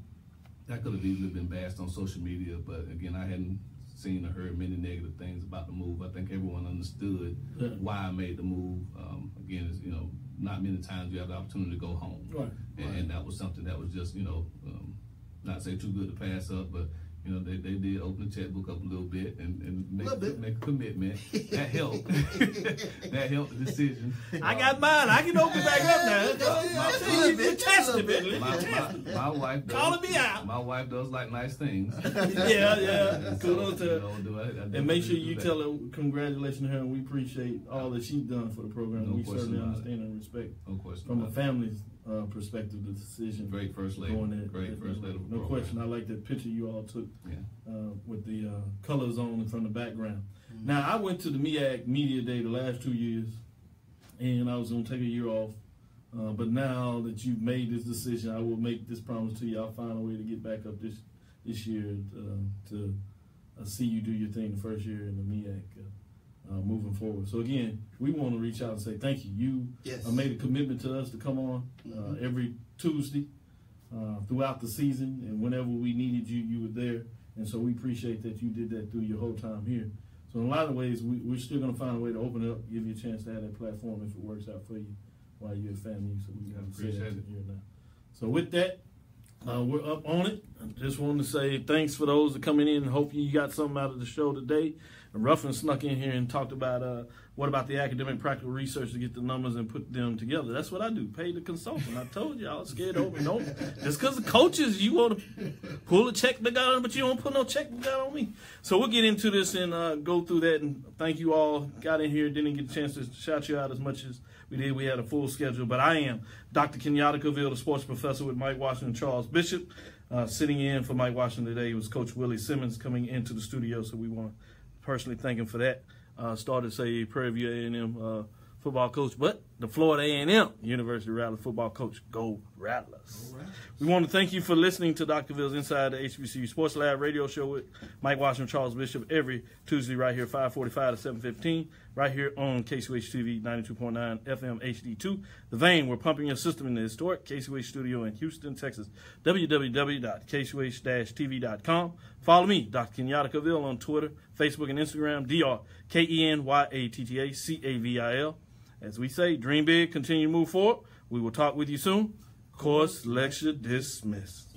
that could have easily been bashed on social media, but again, I hadn't seen or heard many negative things about the move. I think everyone understood why I made the move. Again, you know, not many times you have the opportunity to go home. Right. And that was something that was just, you know, not say too good to pass up, but you know, they did open the checkbook up a little bit and make a commitment. That helped. That helped the decision. I got mine. I can open back up now. My wife does. Calling me out. My wife does like nice things. Yeah. Kudos to her. I and make sure you tell her congratulations to her, and we appreciate all that she's done for the program. We certainly understand and respect. Of course. From a family's perspective, the decision. Great first lady. Great first lady. No question. I like that picture you all took with the colors on from the background. Mm-hmm. Now, I went to the MEAC Media Day the last 2 years, and I was going to take a year off. But now that you've made this decision, I will make this promise to you. I'll find a way to get back up this year to see you do your thing the first year in the MEAC moving forward. So, again, we want to reach out and say thank you. You made a commitment to us to come on every Tuesday throughout the season, and whenever we needed you, you were there. And so we appreciate that you did that through your whole time here. So in a lot of ways, we're still going to find a way to open it up, give you a chance to have that platform if it works out for you while you're at FAMU. So we appreciate it here now. So with that, we're up on it. I just wanted to say thanks for those that coming in. Hope you got something out of the show today. Ruffin snuck in here and talked about what about the academic practical research to get the numbers and put them together. That's what I do. Pay the consultant. I told you I was scared over and over. Just because of coaches, you want to pull a checkbook out, but you don't put no checkbook out on me. So we'll get into this and go through that. And thank you all. Got in here, didn't get a chance to shout you out as much as we did. We had a full schedule. But I am Dr. Kenyatta Cavil, the sports professor with Mike Washington and Charles Bishop. Sitting in for Mike Washington today was Coach Willie Simmons coming into the studio. So we want to personally thank him for that. Started, say, Prairie View A&M football coach, but the Florida A&M University Rattlers football coach. Go Rattlers. Go Rattlers. We want to thank you for listening to Dr. Ville's Inside the HBCU Sports Lab radio show with Mike Washington, Charles Bishop, every Tuesday right here, 5:45 to 7:15, right here on KCUH TV 92.9 FM HD2. The Vein, we're pumping your system in the historic KCUH studio in Houston, Texas. www.kcuh-tv.com. Follow me, Dr. Kenyatta Cavil, on Twitter, Facebook, and Instagram, DrKenyattacavil. As we say, dream big, continue to move forward. We will talk with you soon. Course lecture dismissed.